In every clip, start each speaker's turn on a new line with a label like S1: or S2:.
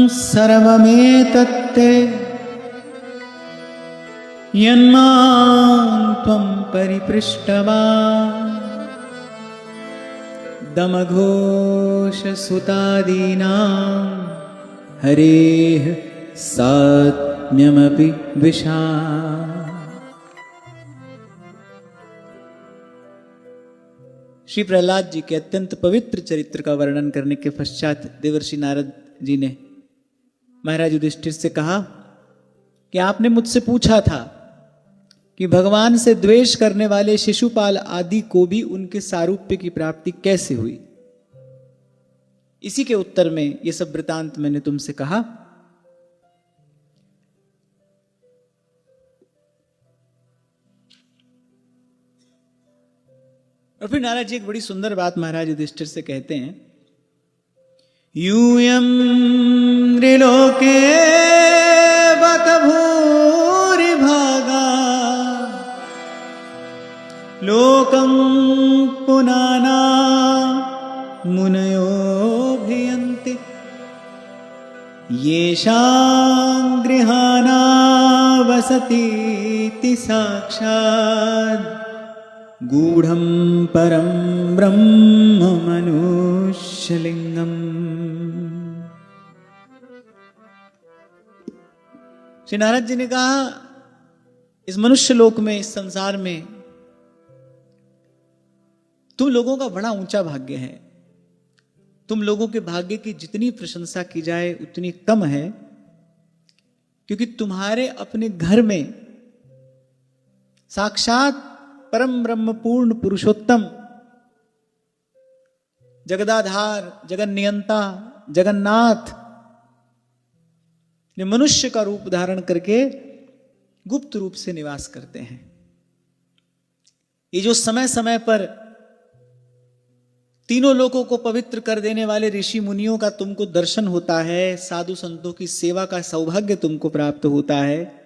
S1: सर्वमेतत्ते यन्मां त्वं परिपृष्टवान् दमघोषसुतादीनां हरेः सात्म्यमपि द्विषा। श्री प्रहलाद जी के अत्यंत पवित्र चरित्र का वर्णन करने के पश्चात देवर्षि नारद जी ने महाराज युधिष्ठिर से कहा कि आपने मुझसे पूछा था कि भगवान से द्वेष करने वाले शिशुपाल आदि को भी उनके सारूप्य की प्राप्ति कैसे हुई। इसी के उत्तर में यह सब वृतांत मैंने तुमसे कहा। और फिर नारद जी एक बड़ी सुंदर बात महाराज युधिष्ठिर से कहते हैं, यूयं त्रिलोके बत भूरिभागा लोकं पुनाना मुनयोऽभियन्ति येषां गृहाणा वसतीति साक्षात् गूढ़ं परं ब्रह्म मनुष्यलिंगम। श्री नारद जी ने कहा, इस मनुष्य लोक में, इस संसार में तुम लोगों का बड़ा ऊंचा भाग्य है। तुम लोगों के भाग्य की जितनी प्रशंसा की जाए उतनी कम है, क्योंकि तुम्हारे अपने घर में साक्षात परम ब्रह्म पूर्ण पुरुषोत्तम जगदाधार जगन्नियंता जगन्नाथ ने मनुष्य का रूप धारण करके गुप्त रूप से निवास करते हैं। ये जो समय समय पर तीनों लोगों को पवित्र कर देने वाले ऋषि मुनियों का तुमको दर्शन होता है, साधु संतों की सेवा का सौभाग्य तुमको प्राप्त होता है,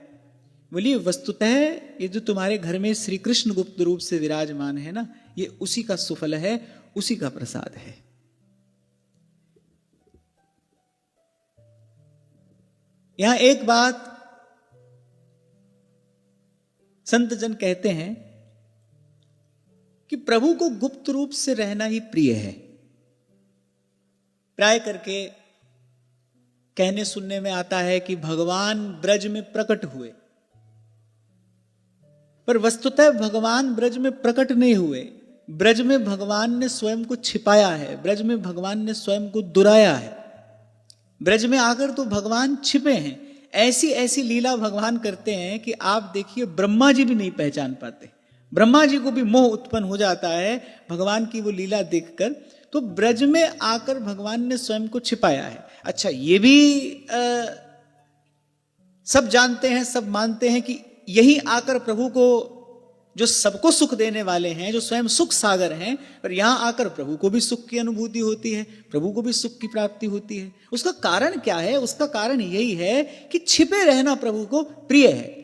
S1: बोलिए वस्तुतः ये जो तुम्हारे घर में श्री कृष्ण गुप्त रूप से विराजमान है ना, ये उसी का सुफल है, उसी का प्रसाद है। यहां एक बात संत जन कहते हैं कि प्रभु को गुप्त रूप से रहना ही प्रिय है। प्राय करके कहने सुनने में आता है कि भगवान ब्रज में प्रकट हुए, पर वस्तुतः भगवान ब्रज में प्रकट नहीं हुए। ब्रज में भगवान ने स्वयं को छिपाया है, ब्रज में भगवान ने स्वयं को दुराया है। ब्रज में आकर तो भगवान छिपे हैं। ऐसी ऐसी लीला भगवान करते हैं कि आप देखिए ब्रह्मा जी भी नहीं पहचान पाते। ब्रह्मा जी को भी मोह उत्पन्न हो जाता है भगवान की वो लीला देखकर। तो ब्रज में आकर भगवान ने स्वयं को छिपाया है। अच्छा, ये भी सब जानते हैं, सब मानते हैं कि यही आकर प्रभु को, जो सबको सुख देने वाले हैं, जो स्वयं सुख सागर हैं, पर यहां आकर प्रभु को भी सुख की अनुभूति होती है, प्रभु को भी सुख की प्राप्ति होती है। उसका कारण क्या है? उसका कारण यही है कि छिपे रहना प्रभु को प्रिय है।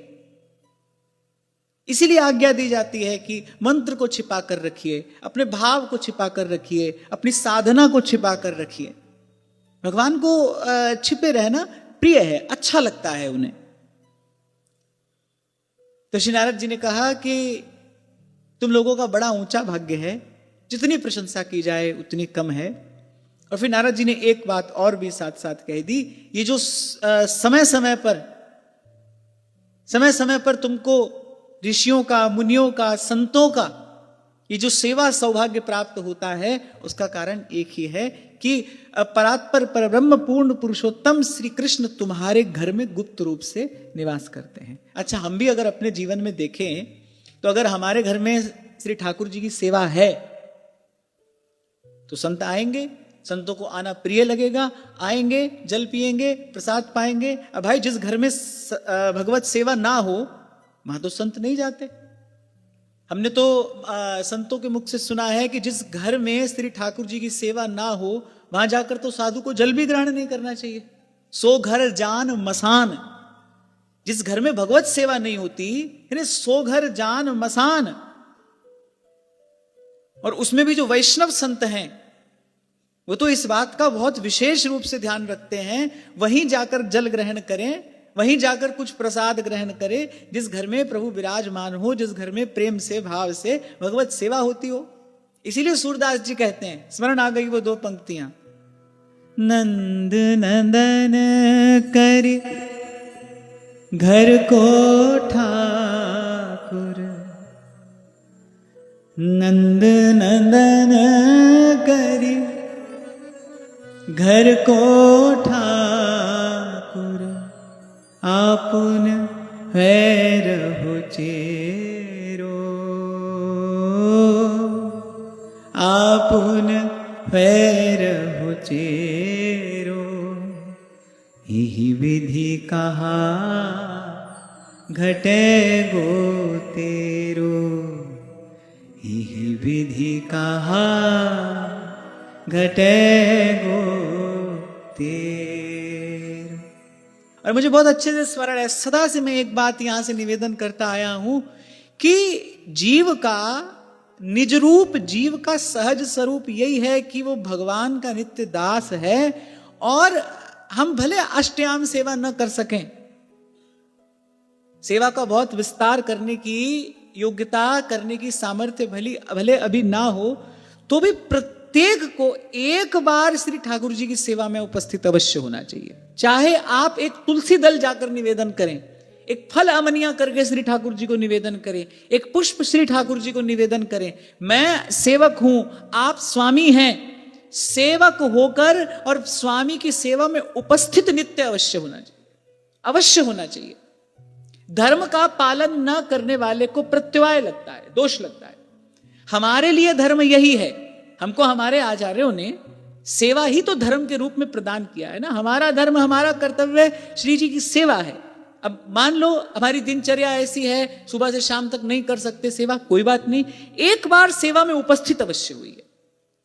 S1: इसीलिए आज्ञा दी जाती है कि मंत्र को छिपा कर रखिए, अपने भाव को छिपा कर रखिए, अपनी साधना को छिपा कर रखिए। भगवान को छिपे रहना प्रिय है, अच्छा लगता है उन्हें। तो श्री नारद जी ने कहा कि तुम लोगों का बड़ा ऊंचा भाग्य है, जितनी प्रशंसा की जाए उतनी कम है। और फिर नारद जी ने एक बात और भी साथ साथ कह दी, ये जो समय समय पर तुमको ऋषियों का, मुनियों का, संतों का ये जो सेवा सौभाग्य प्राप्त होता है, उसका कारण एक ही है कि परात्पर परब्रह्म पूर्ण पुरुषोत्तम श्री कृष्ण तुम्हारे घर में गुप्त रूप से निवास करते हैं। अच्छा, हम भी अगर अपने जीवन में देखें तो अगर हमारे घर में श्री ठाकुर जी की सेवा है तो संत आएंगे, संतों को आना प्रिय लगेगा, आएंगे, जल पिएंगे, प्रसाद पाएंगे। अब भाई जिस घर में भगवत सेवा ना हो वहां तो संत नहीं जाते। हमने तो संतों के मुख से सुना है कि जिस घर में श्री ठाकुर जी की सेवा ना हो वहां जाकर तो साधु को जल भी ग्रहण नहीं करना चाहिए। सो घर जान मसान, जिस घर में भगवत सेवा नहीं होती, सो घर जान मसान। और उसमें भी जो वैष्णव संत हैं वो तो इस बात का बहुत विशेष रूप से ध्यान रखते हैं, वहीं जाकर जल ग्रहण करें, वहीं जाकर कुछ प्रसाद ग्रहण करें, जिस घर में प्रभु विराजमान हो, जिस घर में प्रेम से भाव से भगवत सेवा होती हो। इसीलिए सूरदास जी कहते हैं, स्मरण आ गई वो दो पंक्तियां, नंद नंदन कर घर को ठाकुर, नंद नंदन कर घर को ठाकुर, आपुन वैर हो चेरो, आपुन वैर हो चेरो, यही विधि कहा घटे गो तेरो, यही विधि कहा घटे गो तेरो। और मुझे बहुत अच्छे से स्मरण है, सदा से मैं एक बात यहां से निवेदन करता आया हूं कि जीव का निज रूप, जीव का सहज स्वरूप यही है कि वो भगवान का नित्य दास है, और हम भले अष्टयाम सेवा न कर सकें, सेवा का बहुत विस्तार करने की योग्यता, करने की सामर्थ्य भले अभी ना हो, तो भी प्रत्येक को एक बार श्री ठाकुर जी की सेवा में उपस्थित अवश्य होना चाहिए। चाहे आप एक तुलसी दल जाकर निवेदन करें, एक फल अमनिया करके श्री ठाकुर जी को निवेदन करें, एक पुष्प श्री ठाकुर जी को निवेदन करें। मैं सेवक हूं, आप स्वामी हैं, सेवक होकर और स्वामी की सेवा में उपस्थित नित्य अवश्य होना चाहिए, अवश्य होना चाहिए। धर्म का पालन न करने वाले को प्रत्युवाय लगता है, दोष लगता है। हमारे लिए धर्म यही है, हमको हमारे आचार्यों ने सेवा ही तो धर्म के रूप में प्रदान किया है ना। हमारा धर्म, हमारा कर्तव्य श्री जी की सेवा है। अब मान लो हमारी दिनचर्या ऐसी है, सुबह से शाम तक नहीं कर सकते सेवा, कोई बात नहीं, एक बार सेवा में उपस्थित अवश्य हुई है।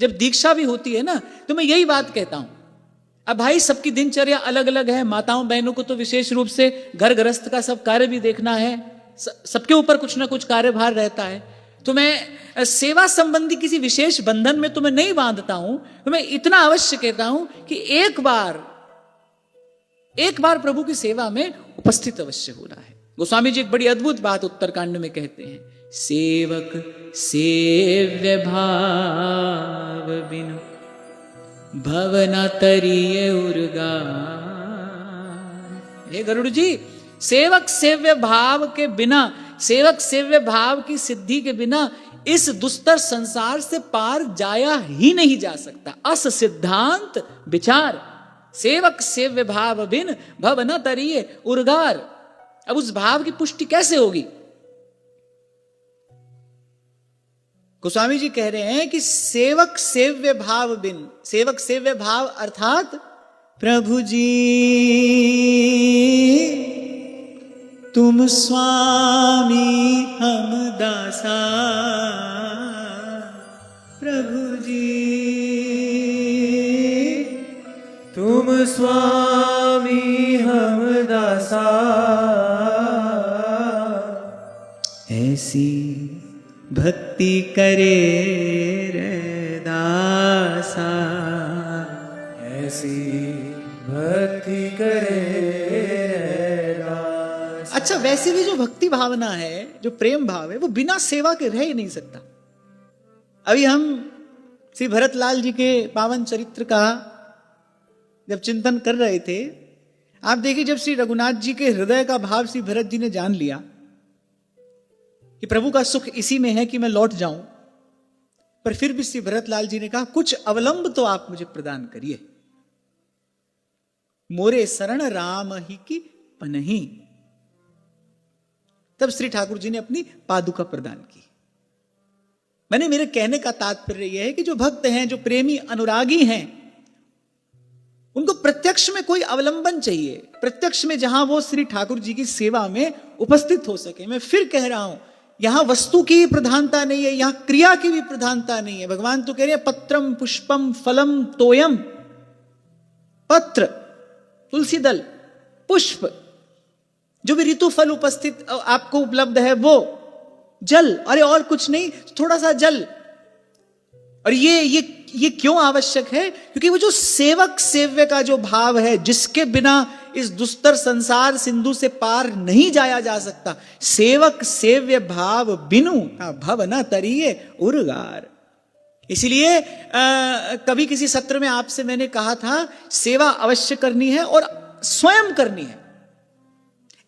S1: जब दीक्षा भी होती है ना, तो मैं यही बात कहता हूं। अब भाई सबकी दिनचर्या अलग अलग है, माताओं बहनों को तो विशेष रूप से घर गृहस्थ का सब कार्य भी देखना है, सबके ऊपर कुछ ना कुछ कार्यभार रहता है। तो मैं सेवा संबंधी किसी विशेष बंधन में तो मैं नहीं बांधता हूं, तो मैं इतना अवश्य कहता हूं कि एक बार प्रभु की सेवा में उपस्थित अवश्य होना है। गोस्वामी जी एक बड़ी अद्भुत बात उत्तरकांड में कहते हैं, सेवक सेव्य भाव बिनु भव न तरिये उर्गा। हे गरुड़ जी, सेवक सेव्य भाव के बिना, सेवक सेव्य भाव की सिद्धि के बिना इस दुस्तर संसार से पार जाया ही नहीं जा सकता। अस सिद्धांत विचार, सेवक सेव्य भाव बिन भव न तरिये उर्गार। अब उस भाव की पुष्टि कैसे होगी? गोस्वामी जी कह रहे हैं कि सेवक सेव्य भाव बिन, सेवक सेव्य भाव अर्थात प्रभु जी तुम स्वामी हम दासा, प्रभु जी
S2: तुम स्वामी हम दासा,
S1: ऐसी भक्ति करे रे दासा,
S2: ऐसी भक्ति करे रे दासा।
S1: अच्छा, वैसे भी जो भक्ति भावना है, जो प्रेम भाव है, वो बिना सेवा के रह ही नहीं सकता। अभी हम श्री भरतलाल जी के पावन चरित्र का जब चिंतन कर रहे थे, आप देखिए जब श्री रघुनाथ जी के हृदय का भाव श्री भरत जी ने जान लिया कि प्रभु का सुख इसी में है कि मैं लौट जाऊं, पर फिर भी श्री भरतलाल जी ने कहा कुछ अवलंब तो आप मुझे प्रदान करिए। मोरे शरण राम ही की पनही। तब श्री ठाकुर जी ने अपनी पादुका प्रदान की। मेरे कहने का तात्पर्य यह है कि जो भक्त हैं, जो प्रेमी अनुरागी हैं, उनको प्रत्यक्ष में कोई अवलंबन चाहिए, प्रत्यक्ष में जहां वो श्री ठाकुर जी की सेवा में उपस्थित हो सके। मैं फिर कह रहा हूं, यहां वस्तु की प्रधानता नहीं है, यहां क्रिया की भी प्रधानता नहीं है। भगवान तो कह रहे हैं पत्रम पुष्पम फलम तोयम। पत्र, तुलसी दल, पुष्प, जो भी ऋतु फल उपस्थित आपको उपलब्ध है, वो जल, अरे और कुछ नहीं, थोड़ा सा जल, और ये क्यों आवश्यक है? क्योंकि वो जो सेवक सेव्य का जो भाव है, जिसके बिना इस दुस्तर संसार सिंधु से पार नहीं जाया जा सकता, सेवक सेव्य भाव बिनु भव न तरिए उर्गार। इसलिए कभी किसी सत्र में आपसे मैंने कहा था, सेवा अवश्य करनी है और स्वयं करनी है।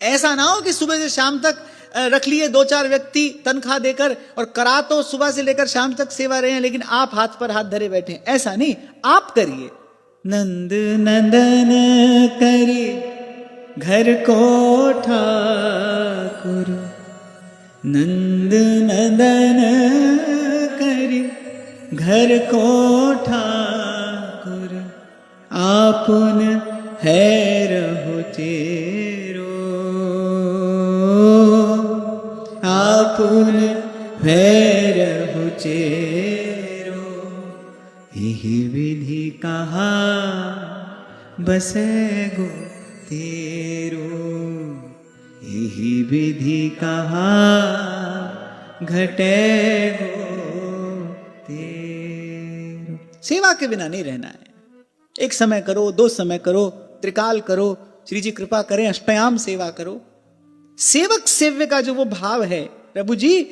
S1: ऐसा ना हो कि सुबह से शाम तक रख लिए 2-4 व्यक्ति तनख्वाह देकर और करा तो सुबह से लेकर शाम तक सेवा रहे हैं, लेकिन आप हाथ पर हाथ धरे बैठे हैं। ऐसा नहीं, आप करिए। नंद नंदन करी घर को ठाकुर, नंद नंदन करी घर को ठाकुर, आपुन है रहो तेरो, आपुन है रहो तेरो, यही विधि कहा बसे गो तेरो, यही विधि कहा घटे गो तेरो। सेवा के बिना नहीं रहना है। एक समय करो, 2 समय करो, त्रिकाल करो, श्री जी कृपा करें अष्टयाम सेवा करो। सेवक सेव्य का जो वो भाव है, प्रभु जी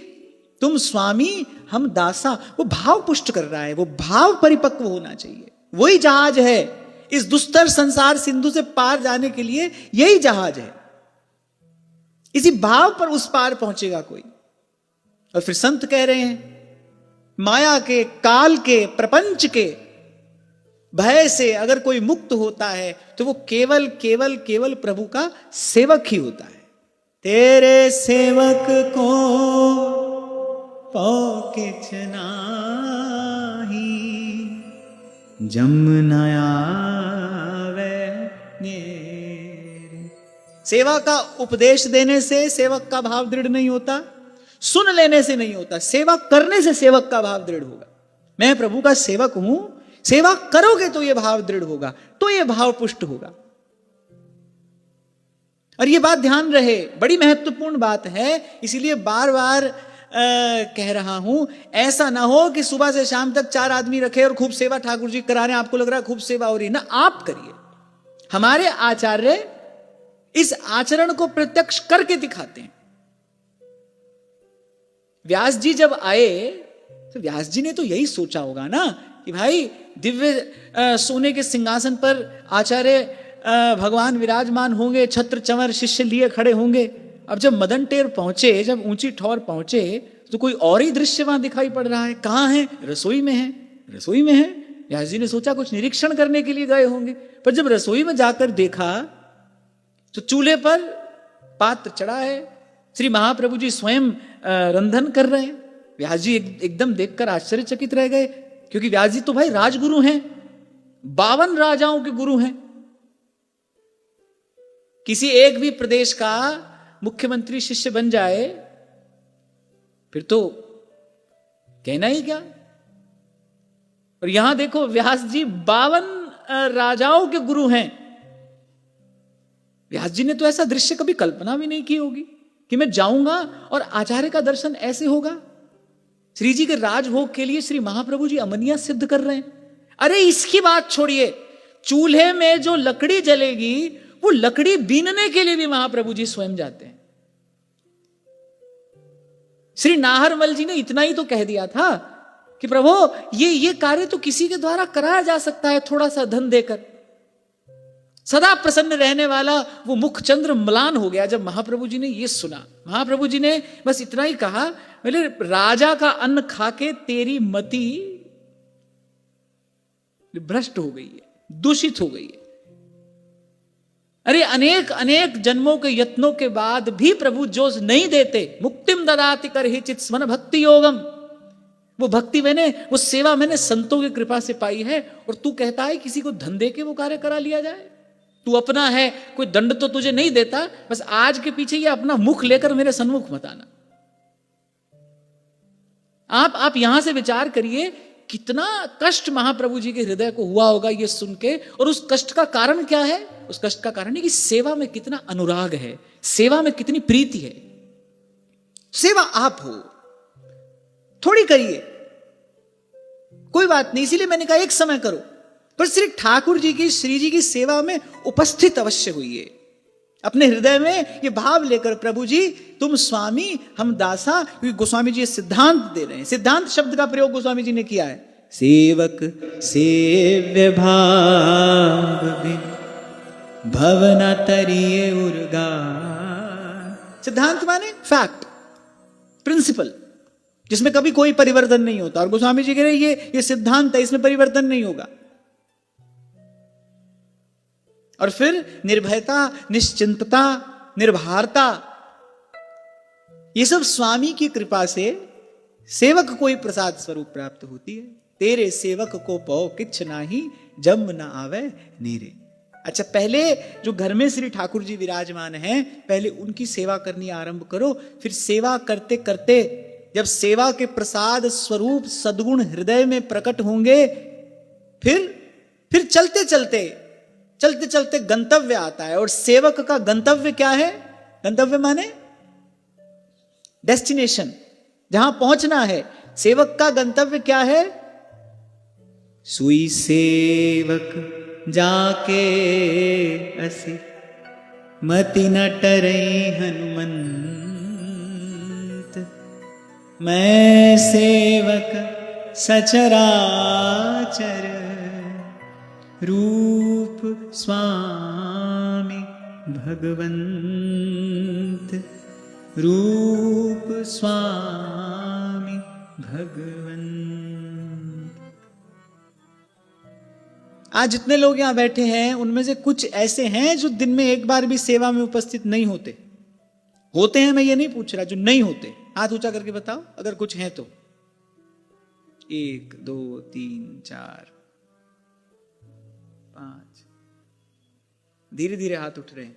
S1: तुम स्वामी हम दासा, वो भाव पुष्ट कर रहा है। वो भाव परिपक्व होना चाहिए। वही जहाज है इस दुस्तर संसार सिंधु से पार जाने के लिए, यही जहाज है। इसी भाव पर उस पार पहुंचेगा कोई। और फिर संत कह रहे हैं, माया के, काल के, प्रपंच के भय से अगर कोई मुक्त होता है तो वो केवल केवल केवल प्रभु का सेवक ही होता है। तेरे सेवक को पौ किछ नाहि, जमुना आवे नेरे। सेवा का उपदेश देने से सेवक का भाव दृढ़ नहीं होता, सुन लेने से नहीं होता, सेवा करने से सेवक का भाव दृढ़ होगा। मैं प्रभु का सेवक हूं, सेवा करोगे तो यह भाव दृढ़ होगा, तो यह भाव पुष्ट होगा। और यह बात ध्यान रहे, बड़ी महत्वपूर्ण बात है, इसीलिए बार बार कह रहा हूं, ऐसा ना हो कि सुबह से शाम तक 4 आदमी रखे और खूब सेवा ठाकुर जी करा रहे हैं, आपको लग रहा है खूब सेवा हो रही है ना। आप करिए। हमारे आचार्य इस आचरण को प्रत्यक्ष करके दिखाते हैं। व्यास जी जब आए तो व्यास जी ने तो यही सोचा होगा ना कि भाई दिव्य सोने के सिंहासन पर आचार्य भगवान विराजमान होंगे, छत्र चंवर शिष्य लिए खड़े होंगे। अब जब मदन टेर पहुंचे, जब ऊंची ठौर पहुंचे, तो कोई और ही दृश्य वहां दिखाई पड़ रहा है। कहां है? रसोई में है। रसोई में है। व्यास जी ने सोचा कुछ निरीक्षण करने के लिए गए होंगे, पर जब रसोई में जाकर देखा तो चूल्हे पर पात्र चढ़ा है, श्री महाप्रभु जी स्वयं रंधन कर रहे हैं। व्यास जी एकदम देखकर आश्चर्यचकित रह गए, क्योंकि व्यास जी तो भाई राजगुरु हैं, 52 राजाओं के गुरु हैं। किसी एक भी प्रदेश का मुख्यमंत्री शिष्य बन जाए फिर तो कहना ही क्या। और यहां देखो व्यास जी 52 राजाओं के गुरु हैं। व्यास जी ने तो ऐसा दृश्य कभी कल्पना भी नहीं की होगी कि मैं जाऊंगा और आचार्य का दर्शन ऐसे होगा। श्री जी के राजभोग के लिए श्री महाप्रभु जी अमनिया सिद्ध कर रहे हैं। अरे इसकी बात छोड़िए, चूल्हे में जो लकड़ी जलेगी वो लकड़ी बीनने के लिए भी महाप्रभु जी स्वयं जाते हैं। श्री नाहरमल जी ने इतना ही तो कह दिया था कि प्रभु ये कार्य तो किसी के द्वारा कराया जा सकता है, थोड़ा सा धन देकर। सदा प्रसन्न रहने वाला वो मुख चंद्र म्लान हो गया जब महाप्रभु जी ने ये सुना। महाप्रभु जी ने बस इतना ही कहा, बोले राजा का अन्न खाके तेरी मति भ्रष्ट हो गई है, दूषित हो गई है। अरे अनेक अनेक जन्मों के यत्नों के बाद भी प्रभु जो नहीं देते, मुक्तिम ददाति करहि चित स्मन भक्ति योगम, वो भक्ति मैंने, वो सेवा मैंने संतों की कृपा से पाई है। और तू कहता है किसी को धन दे के वो कार्य करा लिया जाए? तू अपना है, कोई दंड तो तुझे नहीं देता, बस आज के पीछे ये अपना मुख लेकर मेरे सन्मुख मत आना। आप यहां से विचार करिए, कितना कष्ट महाप्रभु जी के हृदय को हुआ होगा ये सुन के। और उस कष्ट का कारण क्या है? उस कष्ट का कारण है कि सेवा में कितना अनुराग है, सेवा में कितनी प्रीति है। सेवा आप हो, थोड़ी करिए, कोई बात नहीं, इसीलिए मैंने कहा एक समय करो, पर श्री ठाकुर जी की, श्री जी की सेवा में उपस्थित अवश्य हुई। अपने हृदय में ये भाव लेकर, प्रभु जी तुम स्वामी हम दासा, क्योंकि गोस्वामी जी सिद्धांत दे रहे हैं। सिद्धांत शब्द का प्रयोग गोस्वामी जी ने किया है। सेवक सेव्य भाव बिन भवना तरिये उर्गा। सिद्धांत माने फैक्ट, प्रिंसिपल, जिसमें कभी कोई परिवर्तन नहीं होता। और गोस्वामी जी कह रहे ये सिद्धांत है, इसमें परिवर्तन नहीं होगा। और फिर निर्भयता, निश्चिंतता, निर्भरता, ये सब स्वामी की कृपा से सेवक को ही प्रसाद स्वरूप प्राप्त होती है। तेरे सेवक को पौ किछ नाही, जम न आवे नीरे। अच्छा, पहले जो घर में श्री ठाकुर जी विराजमान हैं, पहले उनकी सेवा करनी आरंभ करो। फिर सेवा करते करते जब सेवा के प्रसाद स्वरूप सद्गुण हृदय में प्रकट होंगे, फिर चलते चलते गंतव्य आता है। और सेवक का गंतव्य क्या है? गंतव्य माने डेस्टिनेशन, जहां पहुंचना है। सेवक का गंतव्य क्या है? सुई सेवक जाके असि मति न टरई हनुमंत। मैं सेवक सचराचर रूप स्वामी भगवंत। रूप स्वामी भगवंत। आज जितने लोग यहां बैठे हैं उनमें से कुछ ऐसे हैं जो दिन में एक बार भी सेवा में उपस्थित नहीं होते। होते हैं, मैं ये नहीं पूछ रहा, जो नहीं होते। हाथ ऊंचा करके बताओ अगर कुछ हैं तो। 1 2 3 4 5। धीरे धीरे हाथ उठ रहे हैं।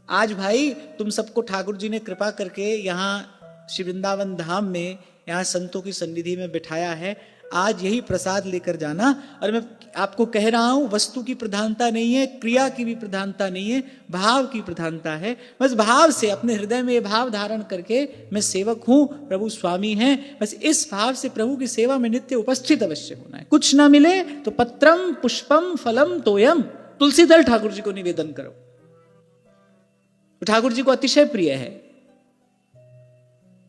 S1: आज भाई तुम सबको ठाकुर जी ने कृपा करके यहां श्री वृंदावन धाम में, यहां संतों की सन्निधि में बिठाया है। आज यही प्रसाद लेकर जाना। और मैं आपको कह रहा हूं, वस्तु की प्रधानता नहीं है, क्रिया की भी प्रधानता नहीं है, भाव की प्रधानता है। बस भाव से, अपने हृदय में ये भाव धारण करके, मैं सेवक हूं, प्रभु स्वामी हैं, बस इस भाव से प्रभु की सेवा में नित्य उपस्थित अवश्य होना है। कुछ ना मिले तो पत्रम पुष्पम फलम तोयम, तुलसी दल ठाकुर जी को निवेदन करो। ठाकुर जी को अतिशय प्रिय है।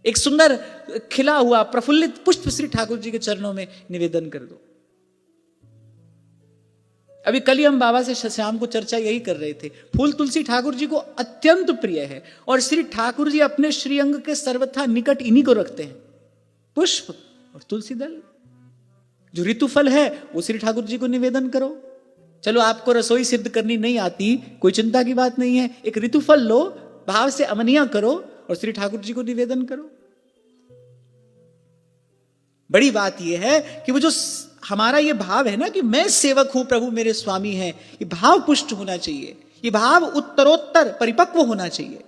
S1: एक सुंदर खिला हुआ प्रफुल्लित पुष्प श्री ठाकुर जी के चरणों में निवेदन कर दो। अभी कल ही हम बाबा से शाम को चर्चा यही कर रहे थे। फूल तुलसी ठाकुर जी को अत्यंत प्रिय है और श्री ठाकुर जी अपने श्रीअंग के सर्वथा निकट इन्हीं को रखते हैं, पुष्प और तुलसी दल। जो ऋतुफल है वो श्री ठाकुर जी को निवेदन करो। चलो आपको रसोई सिद्ध करनी नहीं आती, कोई चिंता की बात नहीं है। एक ऋतुफल लो, भाव से अमनिया करो और श्री ठाकुर जी को निवेदन करो। बड़ी बात यह है कि वो जो हमारा ये भाव है ना कि मैं सेवक हूं, प्रभु मेरे स्वामी हैं, ये भाव पुष्ट होना चाहिए। ये भाव उत्तरोत्तर परिपक्व होना चाहिए।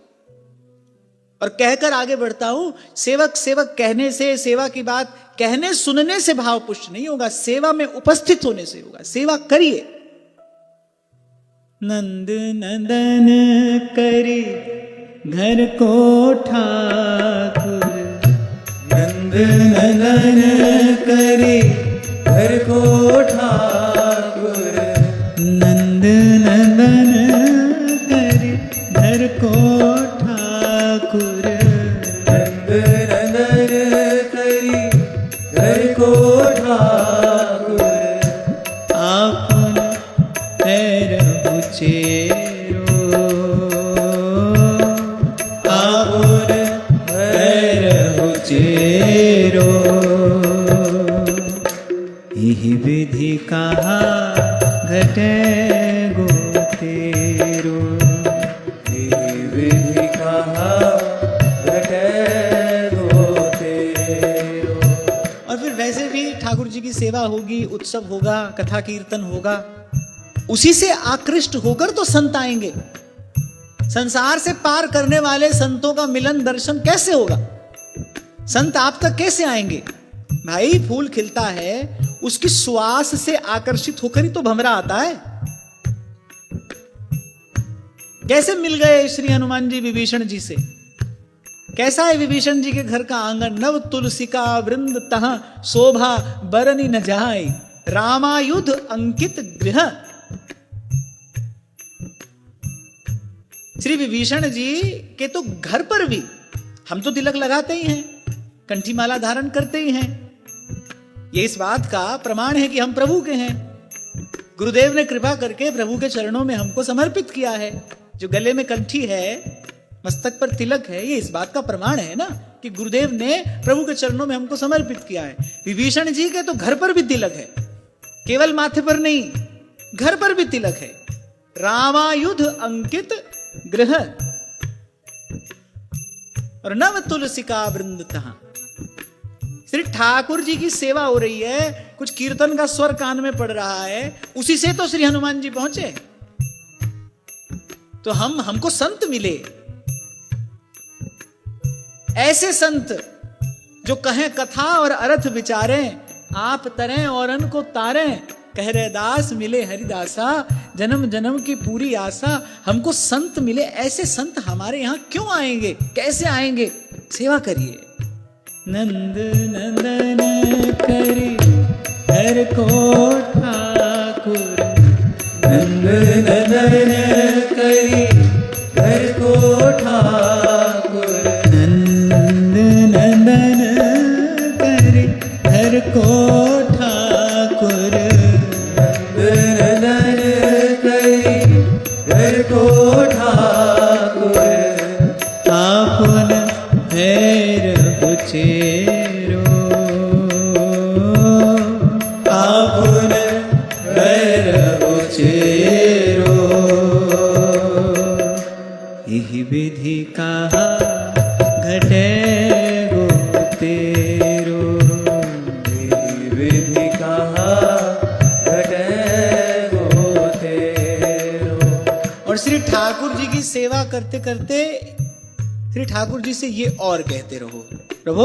S1: और कहकर आगे बढ़ता हूं, सेवक सेवक कहने से, सेवा की बात कहने सुनने से भाव पुष्ट नहीं होगा, सेवा में उपस्थित होने से होगा। सेवा करिए। नंद नंदन करी घर को ठाकुर, नंद नंदन करी घर को ठाकुर, नंद नंदन करी घर को ठाकुर,
S2: नंद नंदन करी घर को ठाकुर।
S1: आपन पैर उचेरो, आपन पैर उचेरो, यही विधि कहा घटे गो तेरो,
S2: यही विधि कहा घटे गो तेरो।
S1: और फिर वैसे भी ठाकुर जी की सेवा होगी, उत्सव होगा, कथा कीर्तन होगा, उसी से आकृष्ट होकर तो संत आएंगे। संसार से पार करने वाले संतों का मिलन दर्शन कैसे होगा? संत आप तक कैसे आएंगे? भाई फूल खिलता है, उसकी सुवास से आकर्षित होकर ही तो भंवरा आता है। कैसे मिल गए श्री हनुमान जी विभीषण जी से? कैसा है विभीषण जी के घर का आंगन? नव तुलसिका वृंद तह शोभा बरनी न जाय, रामायुध अंकित गृह। श्री विभीषण जी के तो घर पर भी हम तो तिलक लगाते ही हैं, कंठी माला धारण करते ही हैं। ये इस बात का प्रमाण है कि हम प्रभु के हैं। गुरुदेव ने कृपा करके प्रभु के चरणों में हमको समर्पित किया है। जो गले में कंठी है, मस्तक पर तिलक है, ये इस बात का प्रमाण है ना कि गुरुदेव ने प्रभु के चरणों में हमको समर्पित किया है। विभीषण जी के तो घर पर भी तिलक है, केवल माथे पर नहीं, घर पर भी तिलक है। रामायुध अंकित गृह और नव तुलसिका वृंदतः। श्री ठाकुर जी की सेवा हो रही है, कुछ कीर्तन का स्वर कान में पड़ रहा है, उसी से तो श्री हनुमान जी पहुंचे। तो हमको संत मिले, ऐसे संत जो कहें कथा और अर्थ विचारें, आप तरें और को तारें, कह रहे दास मिले हरिदासा, जन्म जन्म की पूरी आशा। हमको संत मिले, ऐसे संत हमारे यहां क्यों आएंगे, कैसे आएंगे? सेवा करिए। नंद नंदन करी हर को ठाकुर,
S2: नंद नंदन करी घर को ठाकुर,
S1: नंद नंदन करी हर को ठाकुर,
S2: नंद नंदन करी घर को ठाकुर,
S1: आपन भैर उचेरो,
S2: आपुन भैर उचेरो,
S1: यही विधि कहा घटे गो तेरो,
S2: विधि कहा घटे गो तेरो।
S1: और श्री ठाकुर जी की सेवा करते करते श्री ठाकुर जी से ये और कहते रहो, प्रभु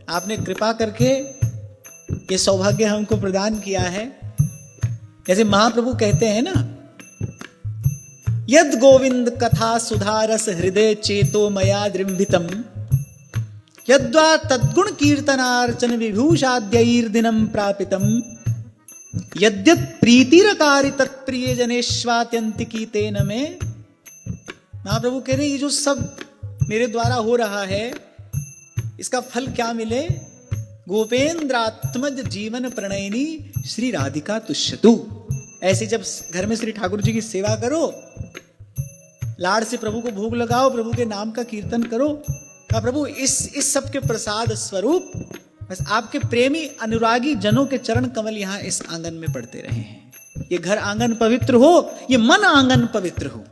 S1: आपने कृपा करके ये सौभाग्य हमको प्रदान किया है। जैसे महाप्रभु कहते हैं ना, यद गोविंद कथा सुधारस हृदय चेतो मया दृंभितम, यद्वा तद्गुण कीर्तनार्चन विभूषाद्यैर्दिनं प्रापितम, यद्यत् प्रीतिरकारी तत्प्रिय जनेष्वात्यंतिकी तेन में। महाप्रभु कह रहे ये जो सब मेरे द्वारा हो रहा है, इसका फल क्या मिले? गोपेंद्रात्मज जीवन प्रणयिनी श्री राधिका तुष्यतु। ऐसे जब घर में श्री ठाकुर जी की सेवा करो, लाड़ से प्रभु को भोग लगाओ, प्रभु के नाम का कीर्तन करो, कहा प्रभु इस सब के प्रसाद स्वरूप बस आपके प्रेमी अनुरागी जनों के चरण कमल यहाँ इस आंगन में पड़ते रहे हैं। ये घर आंगन पवित्र हो, ये मन आंगन पवित्र हो।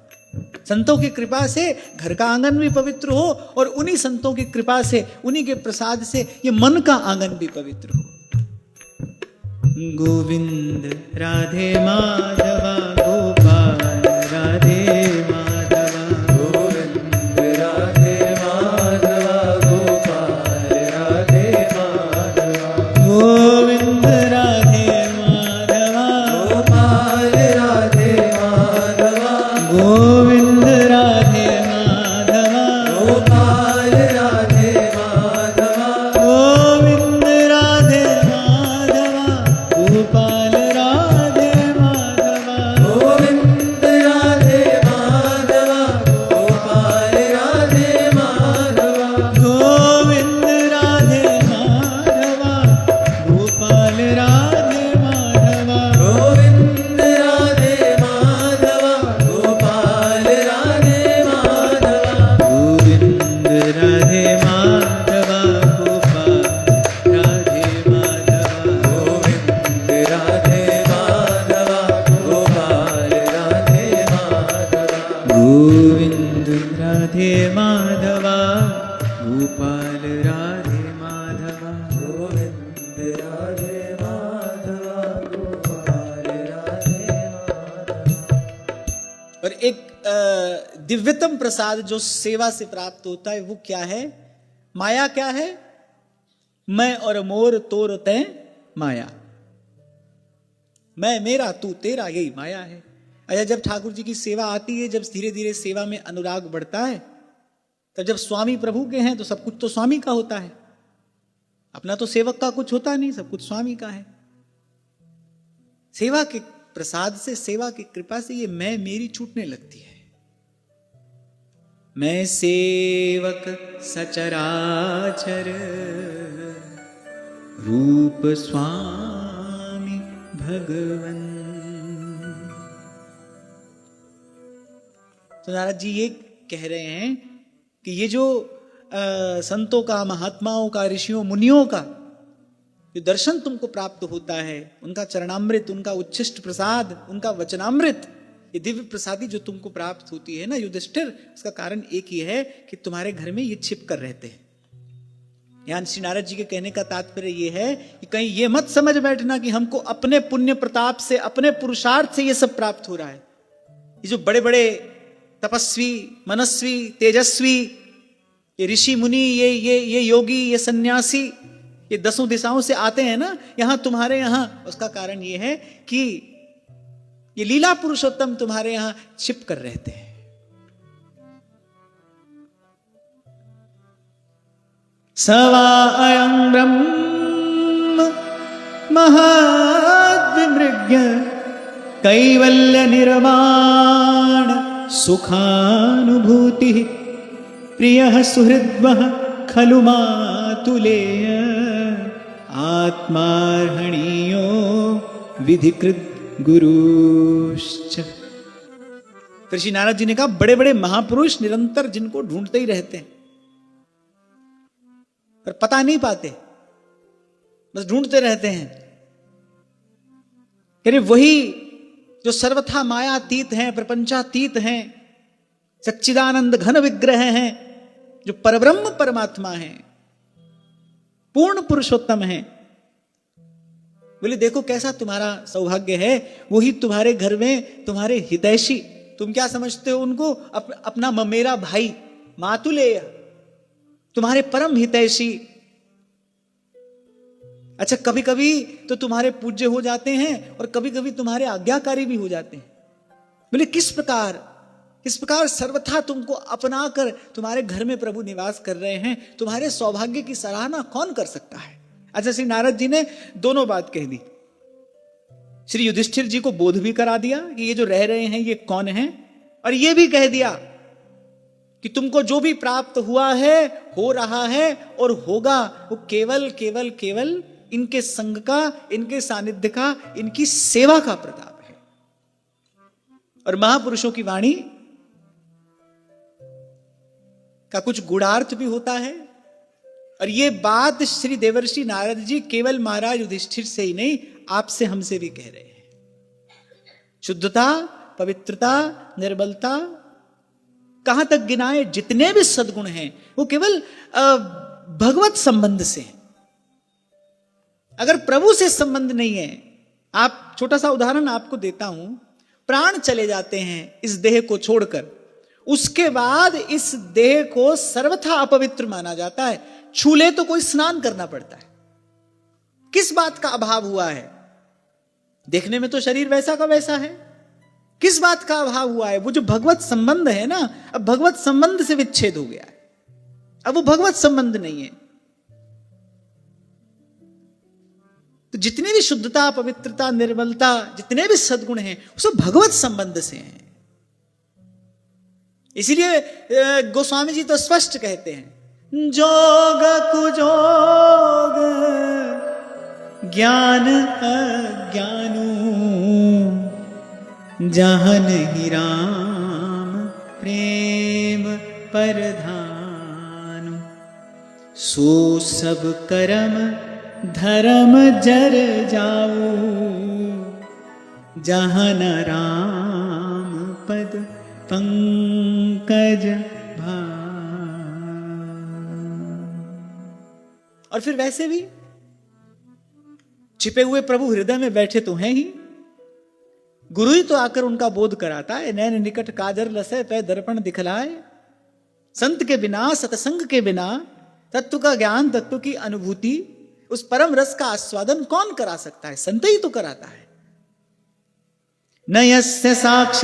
S1: संतों की कृपा से घर का आंगन भी पवित्र हो, और उन्हीं संतों की कृपा से, उन्हीं के प्रसाद से ये मन का आंगन भी पवित्र हो। गोविंद राधे माधवा गोपाल राधे माधवा,
S2: गोविंद राधे माधवा गोपाल राधे माधवा,
S1: गोविंद राधे माधवा
S2: गोपाल राधे माधवा,
S1: गोविंद राधे माधवा
S2: गोपाल राधे माधवा,
S1: गोविंद राधे माधवा गोपाल राधे माधवा,
S2: गोविंद राधे माधवा, गोपाल राधे माधवा,
S1: गोविंद राधे माधवा गोपाल राधे माधवा,
S2: गोविंद राधे माधवा, गोपाल राधे माधवा,
S1: गोविंद राधे माधवा गोपाल राधे माधवा,
S2: गोविंद राधे माधवा, गोपाल राधे माधवा,
S1: गोविंद राधे माधवा गोपाल राधे माधवा।
S2: गोविंद राधे माधवा, गोपाल राधे माधवा।
S1: और एक दिव्यतम प्रसाद जो सेवा से प्राप्त होता है वो क्या है? माया क्या है? मैं और मोर तोर तै माया, मैं मेरा तू तेरा, यही माया है। अच्छा, जब ठाकुर जी की सेवा आती है, जब धीरे धीरे सेवा में अनुराग बढ़ता है, तो जब स्वामी प्रभु के हैं तो सब कुछ तो स्वामी का होता है, अपना तो सेवक का कुछ होता नहीं, सब कुछ स्वामी का है। सेवा के प्रसाद से, सेवा की कृपा से ये मैं मेरी छूटने लगती है। मैं सेवक सचराचर रूप स्वामी भगवन। तो नारद जी ये कह रहे हैं कि ये जो संतों का, महात्माओं का, ऋषियों मुनियों का जो दर्शन तुमको प्राप्त होता है, उनका चरणामृत, उनका उच्छिष्ट प्रसाद, उनका वचनामृत, ये दिव्य प्रसादी जो तुमको प्राप्त होती है ना युधिष्ठिर, उसका कारण एक ही है कि तुम्हारे घर में ये छिप कर रहते हैं। यानी श्री नारद जी के कहने का तात्पर्य ये है कि कहीं ये मत समझ बैठना कि हमको अपने पुण्य प्रताप से, अपने पुरुषार्थ से ये सब प्राप्त हो रहा है। ये जो बड़े बड़े तपस्वी, मनस्वी, तेजस्वी, ये ऋषि मुनि, ये योगी, ये सन्यासी, ये 10 दिशाओं से आते हैं ना यहां तुम्हारे यहां, उसका कारण ये है कि ये लीला पुरुषोत्तम तुम्हारे यहां छिप कर रहते हैं। सवा अयं ब्रह्म महद्विमृग्य कैवल्य निर्वाण सुखानुभूति प्रियः सुहृद्वः खलु मातुलेय आत्मार्हणीयो विधिकृत गुरुश्च। फिर श्री नारद जी ने कहा बड़े बड़े महापुरुष निरंतर जिनको ढूंढते ही रहते हैं पर पता नहीं पाते, बस ढूंढते रहते हैं। यानी वही जो सर्वथा मायातीत हैं, प्रपंचातीत हैं, सच्चिदानंद घन विग्रह हैं, जो परब्रह्म परमात्मा हैं, पूर्ण पुरुषोत्तम हैं। बोले देखो कैसा तुम्हारा सौभाग्य है, वही तुम्हारे घर में तुम्हारे हितैषी, तुम क्या समझते हो उनको? अपना ममेरा भाई, मातुलेय, तुम्हारे परम हितैषी। अच्छा कभी कभी तो तुम्हारे पूज्य हो जाते हैं और कभी कभी तुम्हारे आज्ञाकारी भी हो जाते हैं। बोले किस प्रकार सर्वथा तुमको अपनाकर तुम्हारे घर में प्रभु निवास कर रहे हैं, तुम्हारे सौभाग्य की सराहना कौन कर सकता है। अच्छा श्री नारद जी ने दोनों बात कह दी। श्री युधिष्ठिर जी को बोध भी करा दिया कि ये जो रह रहे हैं ये कौन है, और ये भी कह दिया कि तुमको जो भी प्राप्त हुआ है, हो रहा है और होगा, वो केवल केवल केवल इनके संग का, इनके सानिध्य का, इनकी सेवा का प्रताप है। और महापुरुषों की वाणी का कुछ गूढ़ार्थ भी होता है। और ये बात श्री देवर्षि नारद जी केवल महाराज युधिष्ठिर से ही नहीं, आपसे हमसे भी कह रहे हैं। शुद्धता, पवित्रता, निर्बलता, कहां तक गिनाए जितने भी सद्गुण हैं वो केवल भगवत संबंध से हैं। अगर प्रभु से संबंध नहीं है, आप छोटा सा उदाहरण आपको देता हूं, प्राण चले जाते हैं इस देह को छोड़कर, उसके बाद इस देह को सर्वथा अपवित्र माना जाता है। छूले तो कोई स्नान करना पड़ता है। किस बात का अभाव हुआ है? देखने में तो शरीर वैसा का वैसा है, किस बात का अभाव हुआ है? वो जो भगवत संबंध है ना, अब भगवत संबंध से विच्छेद हो गया है, अब वो भगवत संबंध नहीं है। तो जितनी भी शुद्धता, पवित्रता, निर्मलता, जितने भी सद्गुण हैं वो सब भगवत संबंध से हैं। इसीलिए गोस्वामी जी तो स्पष्ट कहते हैं, जोग कुजोग ज्ञान अज्ञानू जहन ही राम प्रेम परधानु सो सब करम धर्म जर जाऊ जहन राम पद पंकज भा। और फिर वैसे भी छिपे हुए प्रभु हृदय में बैठे तो हैं ही, गुरु ही तो आकर उनका बोध कराता है। नैन निकट काजर लसै पै दर्पण दिखलाए, संत के बिना, सत्संग के बिना तत्व का ज्ञान, तत्व की अनुभूति, उस परम रस का आस्वादन कौन करा सकता है? संत ही तो कराता है। न यस्य साक्षात्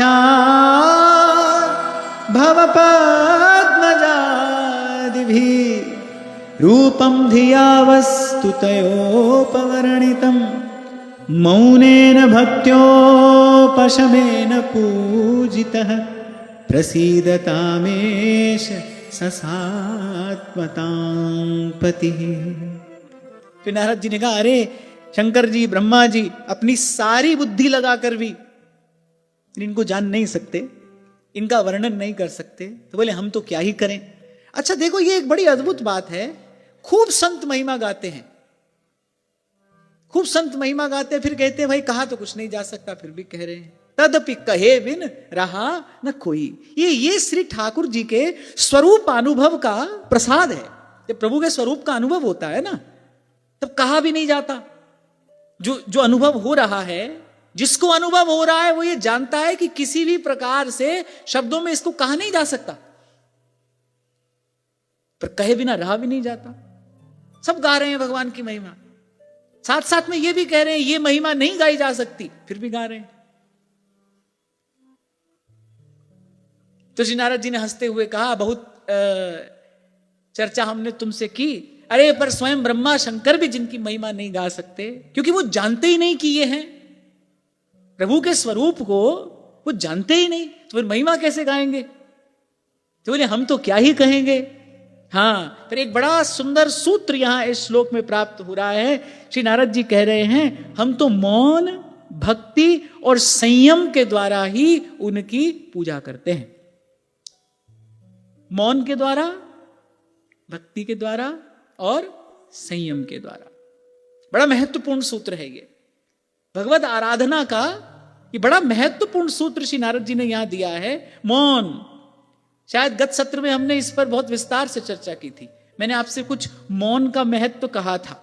S1: भव पद्मजा भी रूपम धिया वस्तुतयोपवर्णितम मौनेन भक्त्योपशमेन पूजितः प्रसीदतामेश ससात्मतां पतिः। फिर नारद जी ने कहा, अरे शंकर जी, ब्रह्मा जी अपनी सारी बुद्धि लगाकर भी इनको जान नहीं सकते, इनका वर्णन नहीं कर सकते, तो बोले हम तो क्या ही करें। अच्छा देखो, ये एक बड़ी अद्भुत बात है। खूब संत महिमा गाते हैं, खूब संत महिमा गाते हैं, फिर कहते हैं भाई कहा तो कुछ नहीं जा सकता, फिर भी कह रहे हैं तदपि कहे बिन रहा न कोई। ये श्री ठाकुर जी के स्वरूप अनुभव का प्रसाद है। जब प्रभु के स्वरूप का अनुभव होता है ना, तब कहा भी नहीं जाता। जो अनुभव हो रहा है, जिसको अनुभव हो रहा है, वो ये जानता है कि किसी भी प्रकार से शब्दों में इसको कहा नहीं जा सकता, पर कहे बिना रहा भी नहीं जाता। सब गा रहे हैं भगवान की महिमा, साथ साथ में ये भी कह रहे हैं ये महिमा नहीं गाई जा सकती, फिर भी गा रहे हैं। तो श्री नारद जी ने हंसते हुए कहा, बहुत चर्चा हमने तुमसे की, अरे पर स्वयं ब्रह्मा शंकर भी जिनकी महिमा नहीं गा सकते, क्योंकि वो जानते ही नहीं कि ये हैं प्रभु के स्वरूप को, वो जानते ही नहीं, तो फिर महिमा कैसे गाएंगे। तो बोले हम तो क्या ही कहेंगे। हाँ, फिर एक बड़ा सुंदर सूत्र यहां इस श्लोक में प्राप्त हो रहा है। श्री नारद जी कह रहे हैं हम तो मौन, भक्ति और संयम के द्वारा ही उनकी पूजा करते हैं। मौन के द्वारा, भक्ति के द्वारा और संयम के द्वारा। बड़ा महत्वपूर्ण सूत्र है ये भगवत आराधना का। ये बड़ा महत्वपूर्ण सूत्र श्री नारद जी ने यहां दिया है। मौन, शायद गत सत्र में हमने इस पर बहुत विस्तार से चर्चा की थी। मैंने आपसे कुछ मौन का महत्व कहा था।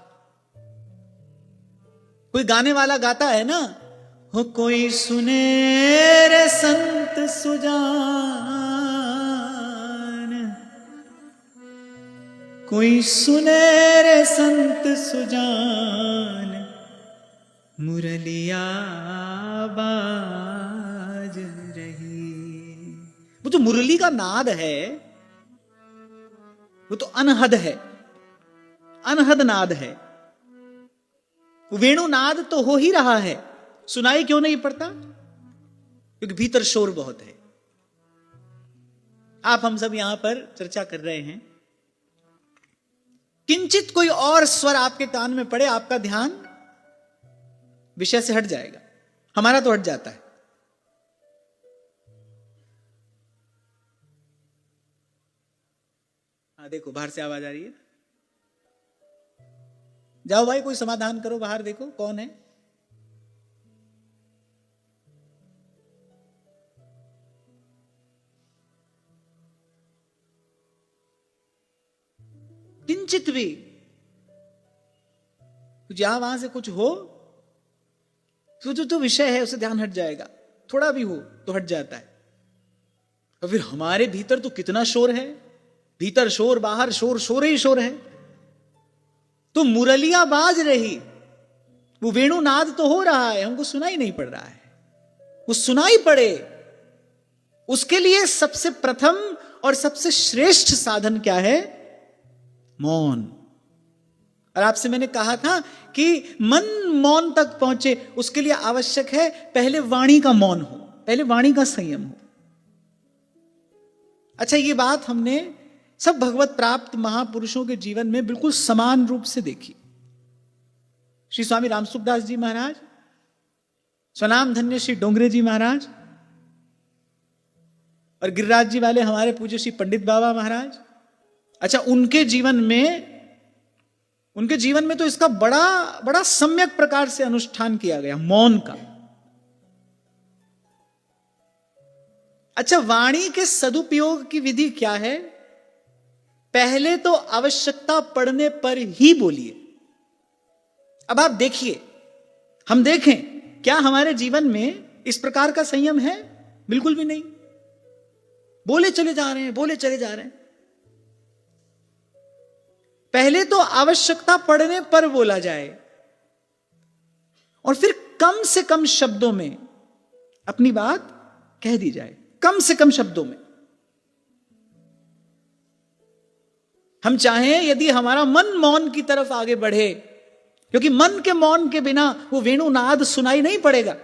S1: कोई गाने वाला गाता है ना, हो कोई सुने रे संत सुजान, कोई सुने रे संत सुजान, मुरलिया बाज रही। वो जो मुरली का नाद है वो तो अनहद है, अनहद नाद है। वेणु नाद तो हो ही रहा है, सुनाई क्यों नहीं पड़ता? क्योंकि भीतर शोर बहुत है। आप हम सब यहां पर चर्चा कर रहे हैं, किंचित कोई और स्वर आपके कान में पड़े, आपका ध्यान विषय से हट जाएगा। हमारा तो हट जाता है। हाँ देखो, बाहर से आवाज आ रही है। जाओ भाई, कोई समाधान करो, बाहर देखो कौन है। किंचित भी यहां वहां से कुछ हो तो जो विषय है उसे ध्यान हट जाएगा। थोड़ा भी हो तो हट जाता है। और फिर हमारे भीतर तो कितना शोर है, भीतर शोर, बाहर शोर, शोर ही शोर है। तो मुरलिया बाज रही, वो वेणुनाद तो हो रहा है, हमको सुनाई नहीं पड़ रहा है। वो सुनाई पड़े, उसके लिए सबसे प्रथम और सबसे श्रेष्ठ साधन क्या है? मौन। और आपसे मैंने कहा था कि मन मौन तक पहुंचे, उसके लिए आवश्यक है पहले वाणी का मौन हो, पहले वाणी का संयम हो। अच्छा, ये बात हमने सब भगवत प्राप्त महापुरुषों के जीवन में बिल्कुल समान रूप से देखी। श्री स्वामी रामसुखदास जी महाराज, स्वनाम धन्य श्री डोंगरे जी महाराज, और गिरिराज जी वाले हमारे पूज्य श्री पंडित बाबा महाराज। अच्छा, उनके जीवन में तो इसका बड़ा बड़ा सम्यक प्रकार से अनुष्ठान किया गया, मौन का। अच्छा, वाणी के सदुपयोग की विधि क्या है? पहले तो आवश्यकता पड़ने पर ही बोलिए। अब आप देखिए, हम देखें क्या हमारे जीवन में इस प्रकार का संयम है? बिल्कुल भी नहीं। बोले चले जा रहे हैं, बोले चले जा रहे हैं। पहले तो आवश्यकता पड़ने पर बोला जाए, और फिर कम से कम शब्दों में अपनी बात कह दी जाए, कम से कम शब्दों में। हम चाहें यदि हमारा मन मौन की तरफ आगे बढ़े, क्योंकि मन के मौन के बिना वो वेणुनाद सुनाई नहीं पड़ेगा।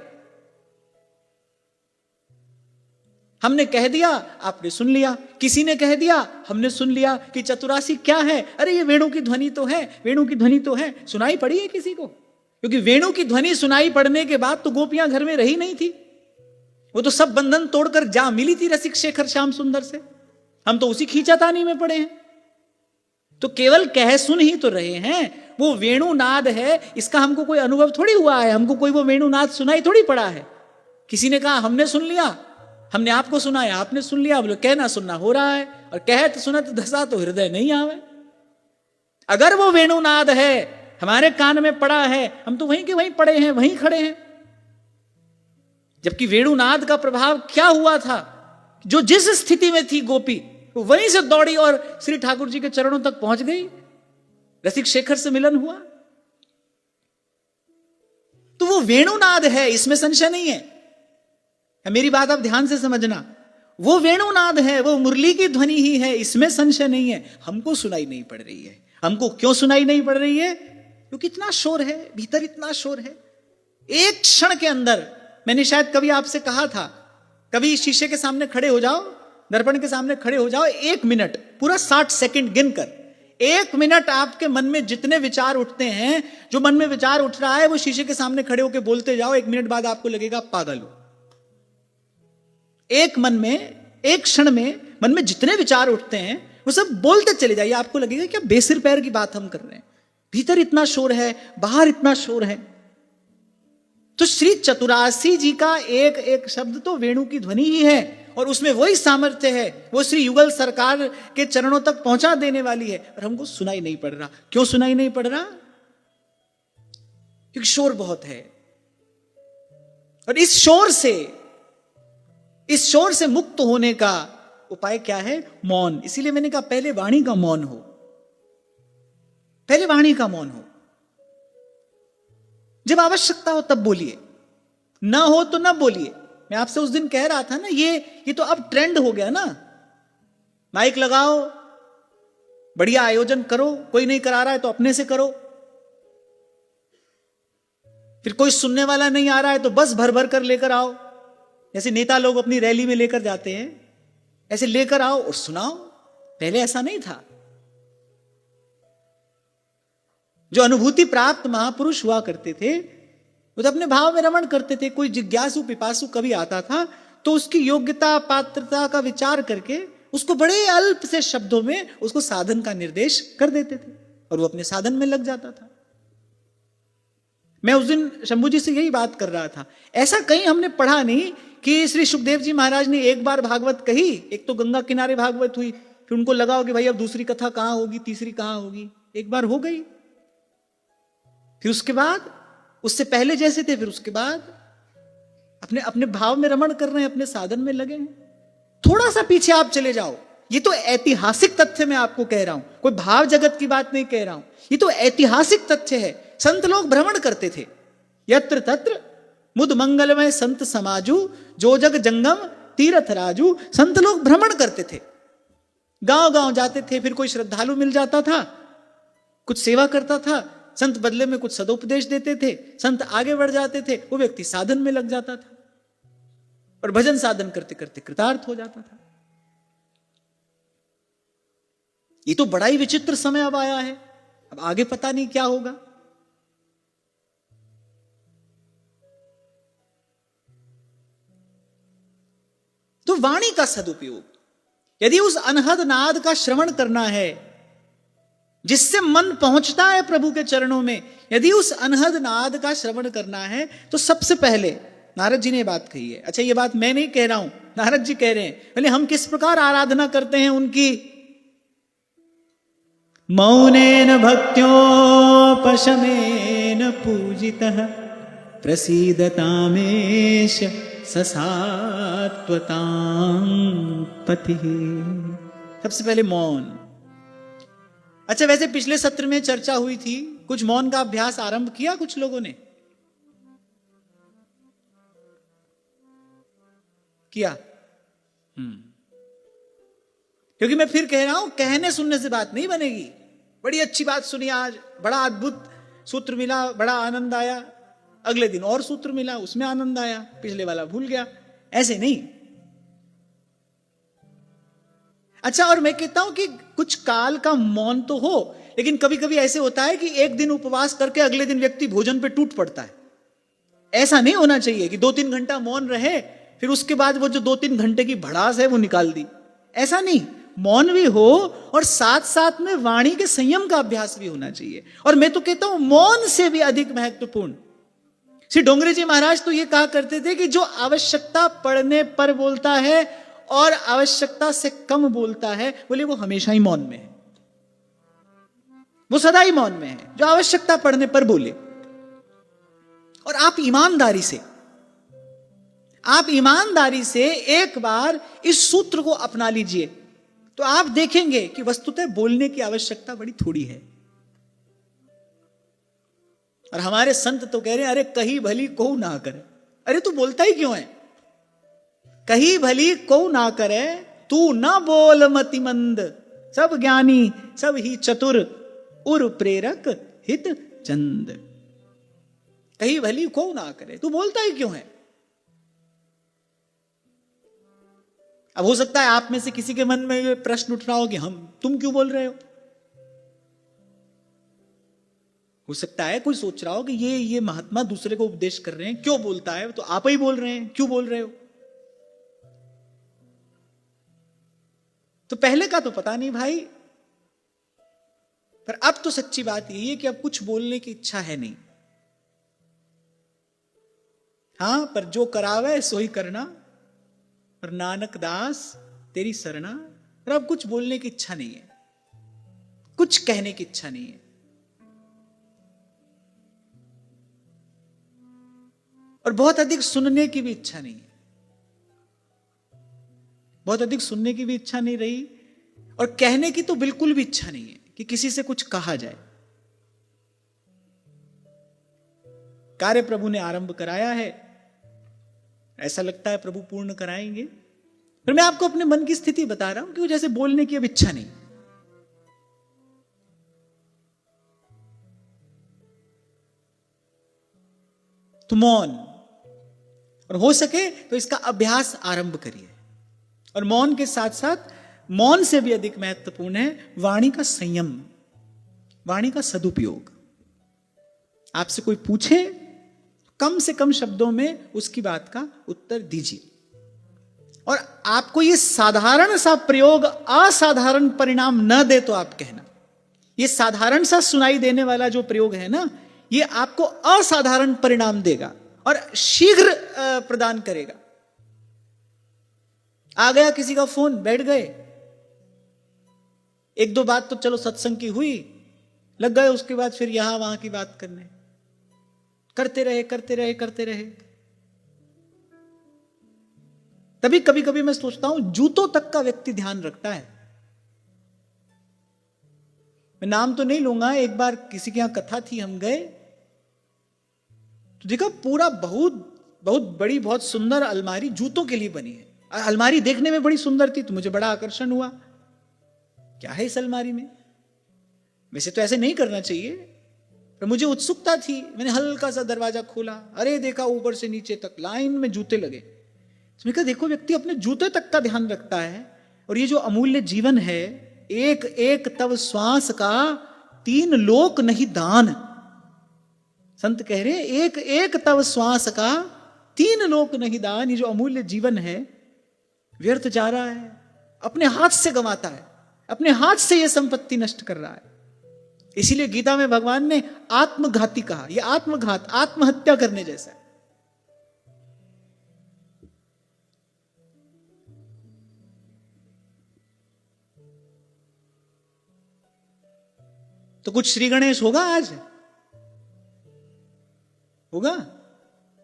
S1: हमने कह दिया, आपने सुन लिया, किसी ने कह दिया, हमने सुन लिया कि चतुरासी क्या है, अरे ये वेणु की ध्वनि तो है, वेणु की ध्वनि तो है, सुनाई पड़ी है किसी को? क्योंकि वेणु की ध्वनि सुनाई पड़ने के बाद तो गोपियां घर में रही नहीं थी, वो तो सब बंधन तोड़कर जा मिली थी रसिक शेखर श्याम सुंदर से। हम तो उसी खींचातानी में पड़े हैं। तो केवल कह सुन ही तो रहे हैं, वो वेणुनाद है, इसका हमको कोई अनुभव थोड़ी हुआ है, हमको कोई वो वेणुनाद सुनाई थोड़ी पड़ा है। किसी ने कहा हमने सुन लिया, हमने आपको सुनाया, आपने सुन लिया, बोले कहना सुनना हो रहा है, और कहत सुनत दशा तो हृदय नहीं आवे। अगर वो वेणुनाद है, हमारे कान में पड़ा है, हम तो वहीं के वहीं पड़े हैं, वहीं खड़े हैं। जबकि वेणुनाद का प्रभाव क्या हुआ था, जो जिस स्थिति में थी गोपी वहीं से दौड़ी और श्री ठाकुर जी के चरणों तक पहुंच गई, रसिक शेखर से मिलन हुआ। तो वो वेणुनाद है, इसमें संशय नहीं है। मेरी बात आप ध्यान से समझना, वो वेणुनाद है, वो मुरली की ध्वनि ही है, इसमें संशय नहीं है। हमको सुनाई नहीं पड़ रही है। हमको क्यों सुनाई नहीं पड़ रही है? क्योंकि इतना शोर है, भीतर इतना शोर है। एक क्षण के अंदर, मैंने शायद कभी आपसे कहा था, कभी शीशे के सामने खड़े हो जाओ, दर्पण के सामने खड़े हो जाओ, 1 मिनट, पूरा 60 सेकंड गिनकर, 1 मिनट आपके मन में जितने विचार उठते हैं, जो मन में विचार उठ रहा है वो शीशे के सामने खड़े होकर बोलते जाओ। 1 मिनट बाद आपको लगेगा पागल हो। एक क्षण में मन में जितने विचार उठते हैं वो सब बोलते चले जाइए, आपको लगेगा क्या बेसिर पैर की बात हम कर रहे हैं। भीतर इतना शोर है, बाहर इतना शोर है। तो श्री चतुरासी जी का एक एक शब्द तो वेणु की ध्वनि ही है, और उसमें वही सामर्थ्य है, वो श्री युगल सरकार के चरणों तक पहुंचा देने वाली है, और हमको सुनाई नहीं पड़ रहा। क्यों सुनाई नहीं पड़ रहा? क्योंकि शोर बहुत है। और इस शोर से मुक्त होने का उपाय क्या है? मौन। इसीलिए मैंने कहा पहले वाणी का मौन हो, पहले वाणी का मौन हो। जब आवश्यकता हो तब बोलिए, ना हो तो ना बोलिए। मैं आपसे उस दिन कह रहा था ना, ये तो अब ट्रेंड हो गया ना। माइक लगाओ, बढ़िया आयोजन करो, कोई नहीं करा रहा है तो अपने से करो। फिर कोई सुनने वाला नहीं आ रहा है तो बस भर भर कर लेकर आओ, जैसे नेता लोग अपनी रैली में लेकर जाते हैं, ऐसे लेकर आओ और सुनाओ। पहले ऐसा नहीं था। जो अनुभूति प्राप्त महापुरुष हुआ करते थे वो तो अपने भाव में रमण करते थे। कोई जिज्ञासु पिपासु कभी आता था तो उसकी योग्यता पात्रता का विचार करके उसको बड़े अल्प से शब्दों में उसको साधन का निर्देश कर देते थे, और वो अपने साधन में लग जाता था। मैं उस दिन शंभू जी से यही बात कर रहा था। ऐसा कहीं हमने पढ़ा नहीं कि श्री सुखदेव जी महाराज ने एक बार भागवत कही, एक तो गंगा किनारे भागवत हुई, फिर उनको लगा कि भाई अब दूसरी कथा कहां होगी, तीसरी कहां होगी। एक बार हो गई, फिर उसके बाद उससे पहले जैसे थे, फिर उसके बाद अपने अपने भाव में रमण कर रहे हैं, अपने साधन में लगे हैं। थोड़ा सा पीछे आप चले जाओ, ये तो ऐतिहासिक तथ्य मैं आपको कह रहा हूं, कोई भाव जगत की बात नहीं कह रहा हूं, ये तो ऐतिहासिक तथ्य है। संत लोग भ्रमण करते थे, यत्र तत्र मुद मंगलमय संत समाजू, जो जग जंगम तीर्थ राजू। संत लोग भ्रमण करते थे, गांव गांव जाते थे। फिर कोई श्रद्धालु मिल जाता था, कुछ सेवा करता था, संत बदले में कुछ सदोपदेश देते थे, संत आगे बढ़ जाते थे, वो व्यक्ति साधन में लग जाता था और भजन साधन करते करते कृतार्थ हो जाता था। ये तो बड़ा ही विचित्र समय अब आया है, अब आगे पता नहीं क्या होगा। तो वाणी का सदुपयोग, यदि उस अनहद नाद का श्रवण करना है जिससे मन पहुंचता है प्रभु के चरणों में, यदि उस अनहद नाद का श्रवण करना है तो सबसे पहले नारद जी ने बात कही है। अच्छा, ये बात मैं नहीं कह रहा हूं, नारद जी कह रहे हैं। पहले हम किस प्रकार आराधना करते हैं उनकी? मौनेन भक्त्योपशमेन पूजितः प्रसीदतामेश ससात्वतां पतिः। सबसे पहले मौन। अच्छा, वैसे पिछले सत्र में चर्चा हुई थी, कुछ मौन का अभ्यास आरंभ किया कुछ लोगों ने? किया। क्योंकि मैं फिर कह रहा हूं, कहने सुनने से बात नहीं बनेगी। बड़ी अच्छी बात सुनी आज, बड़ा अद्भुत सूत्र मिला, बड़ा आनंद आया, अगले दिन और सूत्र मिला, उसमें आनंद आया, पिछले वाला भूल गया, ऐसे नहीं। अच्छा, और मैं कहता हूं कि कुछ काल का मौन तो हो, लेकिन कभी कभी ऐसे होता है कि एक दिन उपवास करके अगले दिन व्यक्ति भोजन पे टूट पड़ता है। ऐसा नहीं होना चाहिए कि 2-3 घंटा मौन रहे, फिर उसके बाद वो जो 2-3 घंटे की भड़ास है वो निकाल दी। ऐसा नहीं, मौन भी हो और साथ साथ में वाणी के संयम का अभ्यास भी होना चाहिए। और मैं तो कहता हूं मौन से भी अधिक महत्वपूर्ण, श्री डोंगरे जी महाराज तो ये कहा करते थे कि जो आवश्यकता पड़ने पर बोलता है और आवश्यकता से कम बोलता है, बोले वो हमेशा ही मौन में है, वो सदा ही मौन में है, जो आवश्यकता पड़ने पर बोले। और आप ईमानदारी से एक बार इस सूत्र को अपना लीजिए, तो आप देखेंगे कि वस्तुतः बोलने की आवश्यकता बड़ी थोड़ी है। और हमारे संत तो कह रहे हैं, अरे कही भली को ना करे। अरे तू बोलता ही क्यों है? कही भली को ना करे, तू ना बोल मतिमंद, सब ज्ञानी सब ही चतुर, उर प्रेरक हित चंद। कही भली को ना करे, तू बोलता ही क्यों है? अब हो सकता है आप में से किसी के मन में ये प्रश्न उठ रहा हो कि तुम क्यों बोल रहे हो सकता है कोई सोच रहा हो कि ये महात्मा दूसरे को उपदेश कर रहे हैं, क्यों बोलता है, तो आप ही बोल रहे हैं, क्यों बोल रहे हो? तो पहले का तो पता नहीं भाई, पर अब तो सच्ची बात यही है कि अब कुछ बोलने की इच्छा है नहीं। हां, पर जो करावे सो ही करना, और नानक दास तेरी सरना। पर अब कुछ बोलने की इच्छा नहीं है, कुछ कहने की इच्छा नहीं है, और बहुत अधिक सुनने की भी इच्छा नहीं है, बहुत अधिक सुनने की भी इच्छा नहीं रही, और कहने की तो बिल्कुल भी इच्छा नहीं है कि किसी से कुछ कहा जाए। कार्य प्रभु ने आरंभ कराया है, ऐसा लगता है प्रभु पूर्ण कराएंगे, पर मैं आपको अपने मन की स्थिति बता रहा हूं कि जैसे बोलने की अब इच्छा नहीं। तो मौन, और हो सके तो इसका अभ्यास आरंभ करिए। और मौन के साथ साथ, मौन से भी अधिक महत्वपूर्ण है वाणी का संयम, वाणी का सदुपयोग। आपसे कोई पूछे, कम से कम शब्दों में उसकी बात का उत्तर दीजिए। और आपको यह साधारण सा प्रयोग असाधारण परिणाम न दे तो आप कहना, यह साधारण सा सुनाई देने वाला जो प्रयोग है ना, यह आपको असाधारण परिणाम देगा और शीघ्र प्रदान करेगा। आ गया किसी का फोन, बैठ गए, 1-2 बात तो चलो सत्संग की हुई, लग गए उसके बाद फिर यहां वहां की बात करने, करते रहे। तभी कभी कभी मैं सोचता हूं जूतों तक का व्यक्ति ध्यान रखता है। मैं नाम तो नहीं लूंगा, एक बार किसी के यहां कथा थी, हम गए तो देखा पूरा बहुत बड़ी, बहुत सुंदर अलमारी जूतों के लिए बनी है। अलमारी देखने में बड़ी सुंदर थी, तो मुझे बड़ा आकर्षण हुआ, क्या है इस अलमारी में? वैसे तो ऐसे नहीं करना चाहिए, पर मुझे उत्सुकता थी। मैंने हल्का सा दरवाजा खोला, अरे देखा ऊपर से नीचे तक लाइन में जूते लगे। तो मैं कहा देखो, व्यक्ति अपने जूते तक का ध्यान रखता है, और ये जो अमूल्य जीवन है, एक एक तव श्वास का 3 लोक नहीं दान। संत कह रहे हैं एक एक तव श्वास का 3 लोक नहीं दान। ये जो अमूल्य जीवन है व्यर्थ जा रहा है, अपने हाथ से गंवाता है, अपने हाथ से यह संपत्ति नष्ट कर रहा है। इसीलिए गीता में भगवान ने आत्मघाती कहा। यह आत्मघात, आत्महत्या करने जैसा है। तो कुछ श्री गणेश होगा आज, होगा,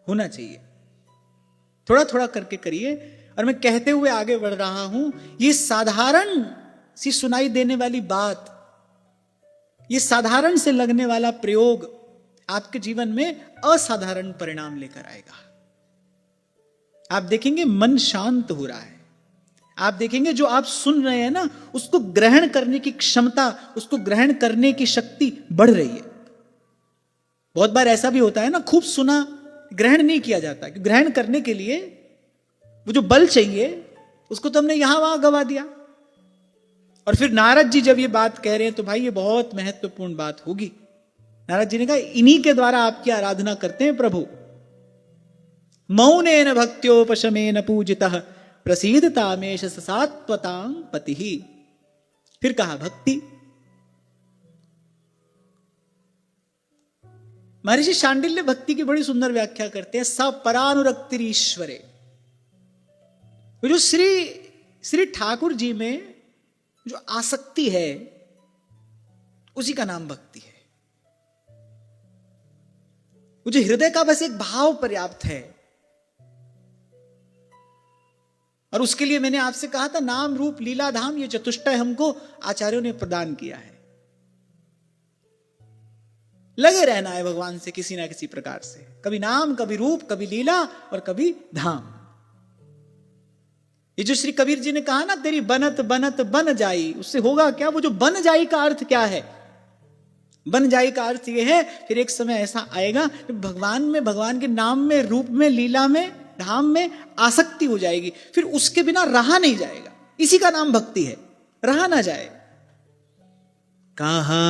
S1: होना चाहिए। थोड़ा थोड़ा करके करिए। और मैं कहते हुए आगे बढ़ रहा हूं, ये साधारण सी सुनाई देने वाली बात, ये साधारण से लगने वाला प्रयोग आपके जीवन में असाधारण परिणाम लेकर आएगा। आप देखेंगे मन शांत हो रहा है, आप देखेंगे जो आप सुन रहे हैं ना, उसको ग्रहण करने की क्षमता, उसको ग्रहण करने की शक्ति बढ़ रही है। बहुत बार ऐसा भी होता है ना, खूब सुना, ग्रहण नहीं किया जाता। ग्रहण करने के लिए वो जो बल चाहिए उसको तो हमने यहां वहां गवा दिया। और फिर नारद जी जब ये बात कह रहे हैं तो भाई ये बहुत महत्वपूर्ण बात होगी। नारद जी ने कहा इन्हीं के द्वारा आपकी आराधना करते हैं प्रभु। मौनेन भक्त्योपशमेन पूजितः प्रसीदतामेश सात्वतां पति। फिर कहा भक्ति। महर्षि शांडिल्य भक्ति की बड़ी सुंदर व्याख्या करते हैं। स परानुरक्तिरीश्वरे। जो श्री ठाकुर जी में जो आसक्ति है उसी का नाम भक्ति है। वो जो हृदय का बस एक भाव पर्याप्त है। और उसके लिए मैंने आपसे कहा था नाम रूप लीला धाम ये चतुष्टय हमको आचार्यों ने प्रदान किया है। लगे रहना है भगवान से किसी ना किसी प्रकार से, कभी नाम, कभी रूप, कभी लीला और कभी धाम। ये जो श्री कबीर जी ने कहा ना तेरी बनत बनत बन जाई, उससे होगा क्या? वो जो बन जाई का अर्थ क्या है? बन जाई का अर्थ ये है फिर एक समय ऐसा आएगा भगवान में, भगवान के नाम में, रूप में, लीला में, धाम में आसक्ति हो जाएगी, फिर उसके बिना रहा नहीं जाएगा। इसी का नाम भक्ति है, रहा ना जाए। कहा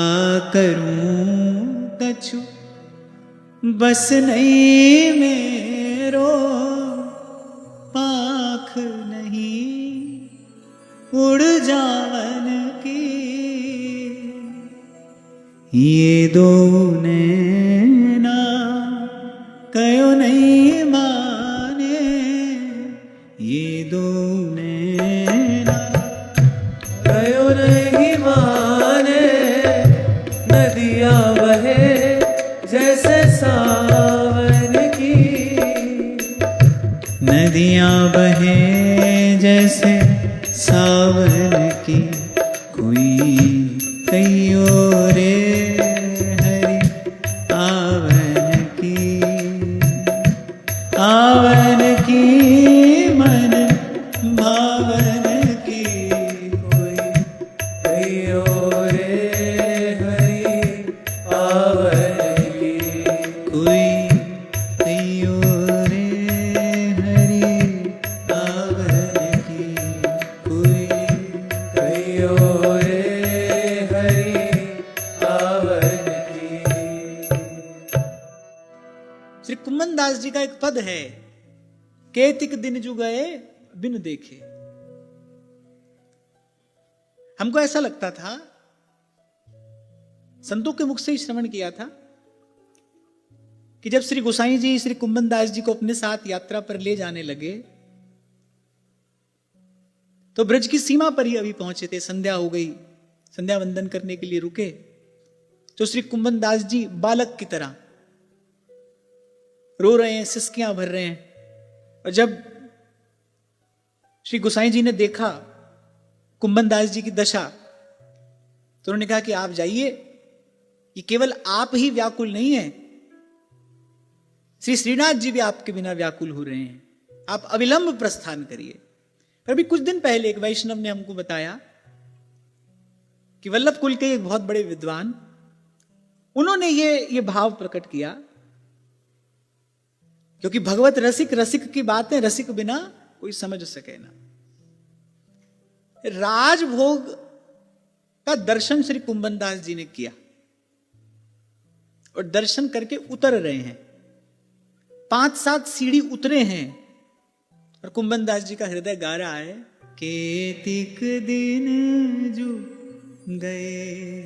S1: करूं कछु बस नहीं मेरो, पाख नहीं उड़ जावन की, ये दो नैना कयो नहीं माने, ये दो नैना
S2: कयो नहीं माने, नदियां बहे जैसे सावन की,
S1: नदियां बहे जैसे सावन की, कोई कहियो रे हरि आवन की मन भावन की,
S2: कोई कहियो रे हरि आवन की,
S1: कोई कहियो रे हरि आवन की, कोई
S2: कहियो रे हरि आवन की।
S1: श्री कुम्मन दास जी का एक पद है, केतिक दिन जु गए बिन देखे। हमको ऐसा लगता था, संतों के मुख से ही श्रवण किया था, कि जब श्री गोसाई जी श्री कुम्मन दास जी को अपने साथ यात्रा पर ले जाने लगे तो ब्रज की सीमा पर ही अभी पहुंचे थे। संध्या हो गई, संध्या वंदन करने के लिए रुके तो श्री कुम्मन दास जी बालक की तरह रो रहे हैं, सिसकियां भर रहे हैं। और जब श्री गोसाई जी ने देखा कुम्मन दास जी की दशा तो उन्होंने कहा कि आप जाइए, ये केवल आप ही व्याकुल नहीं है, श्री श्रीनाथ जी भी आपके बिना व्याकुल हो रहे हैं, आप अविलंब प्रस्थान करिए। पर अभी कुछ दिन पहले एक वैष्णव ने हमको बताया कि वल्लभ कुल के एक बहुत बड़े विद्वान, उन्होंने ये भाव प्रकट किया, क्योंकि भगवत रसिक, रसिक की बातें रसिक बिना कोई समझ सके ना। राजभोग का दर्शन श्री कुम्मन दास जी ने किया और दर्शन करके उतर रहे हैं, 5-7 सीढ़ी उतरे हैं और कुम्मन दास जी का हृदय गा रहा है, केतिक दिन जो गए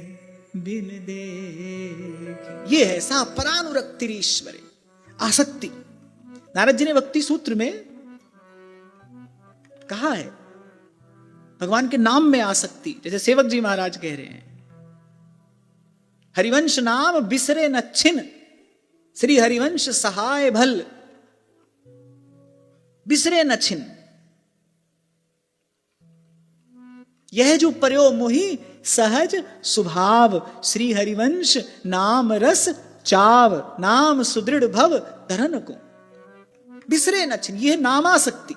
S1: बिन देखे। ये है सा परानुरक्तिरीश्वरे, आसक्ति। नारद जी ने भक्ति सूत्र में कहा है भगवान के नाम में आसक्ति, जैसे सेवक जी महाराज कह रहे हैं, हरिवंश नाम बिसरे न छिन, श्री हरिवंश सहाय भल, बिसरे न छिन। यह जो पर्यो मोहि सहज स्वभाव, श्री हरिवंश नाम रस चाव, नाम सुदृढ़ भव धरन को, बिसरे न छिन। यह नामासक्ति,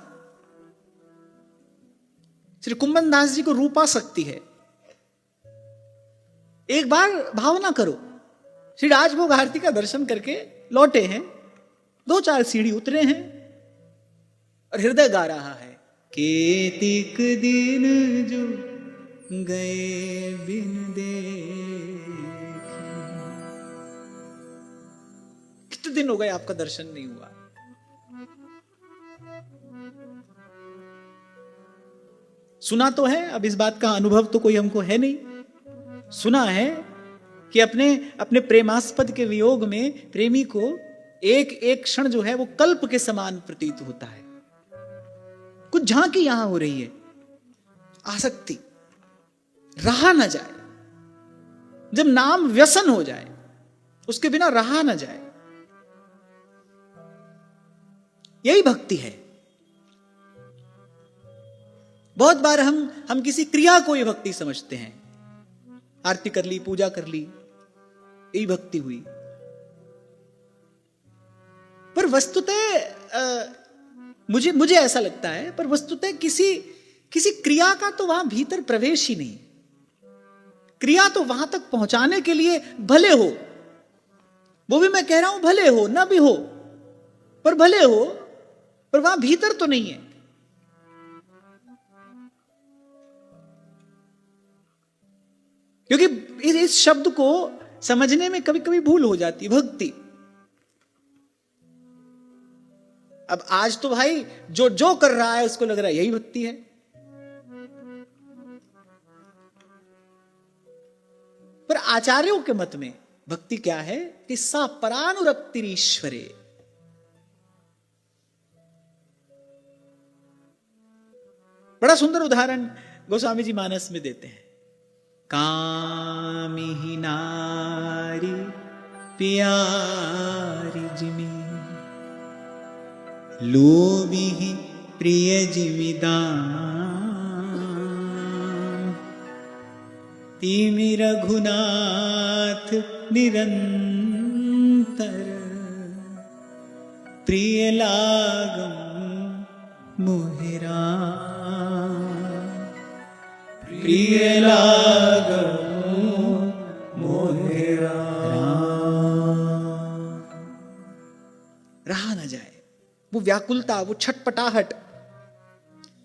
S1: श्री कुंभन दास जी को रूपा शक्ति है। एक बार भावना करो, श्री राजभोग आरती का दर्शन करके लौटे हैं, 2-4 सीढ़ी उतरे हैं और हृदय गा रहा है, केतिक दिन जो गए बिन देखे। कितने दिन हो गए आपका दर्शन नहीं हुआ। सुना तो है, अब इस बात का अनुभव तो कोई हमको है नहीं। सुना है कि अपने प्रेमास्पद के वियोग में प्रेमी को एक एक क्षण जो है वो कल्प के समान प्रतीत होता है। कुछ झांकी यहां हो रही है, आसक्ति रहा न जाए। जब नाम व्यसन हो जाए, उसके बिना रहा न जाए, यही भक्ति है। बहुत बार हम किसी क्रिया को ही भक्ति समझते हैं। आरती कर ली, पूजा कर ली, यही भक्ति हुई। पर वस्तुतः मुझे ऐसा लगता है, पर वस्तुतः किसी क्रिया का तो वहां भीतर प्रवेश ही नहीं। क्रिया तो वहां तक पहुंचाने के लिए भले हो, वो भी मैं कह रहा हूं भले हो ना भी हो, पर भले हो, पर वहां भीतर तो नहीं है। क्योंकि इस शब्द को समझने में कभी कभी भूल हो जाती है। भक्ति, अब आज तो भाई जो कर रहा है उसको लग रहा है यही भक्ति है। पर आचार्यों के मत में भक्ति क्या है कि सा परानुरक्तिरीश्वरे। बड़ा सुंदर उदाहरण गोस्वामी जी मानस में देते हैं। कामिहि नारी प्यारी जिमी, लोभिहि प्रिय जिमिदान, तिमि रघुनाथ निरंतर, प्रिय लागम मोहिरा, प्रिय लागम मोहिरा। रहा न जाए वो व्याकुलता, वो छटपटाहट।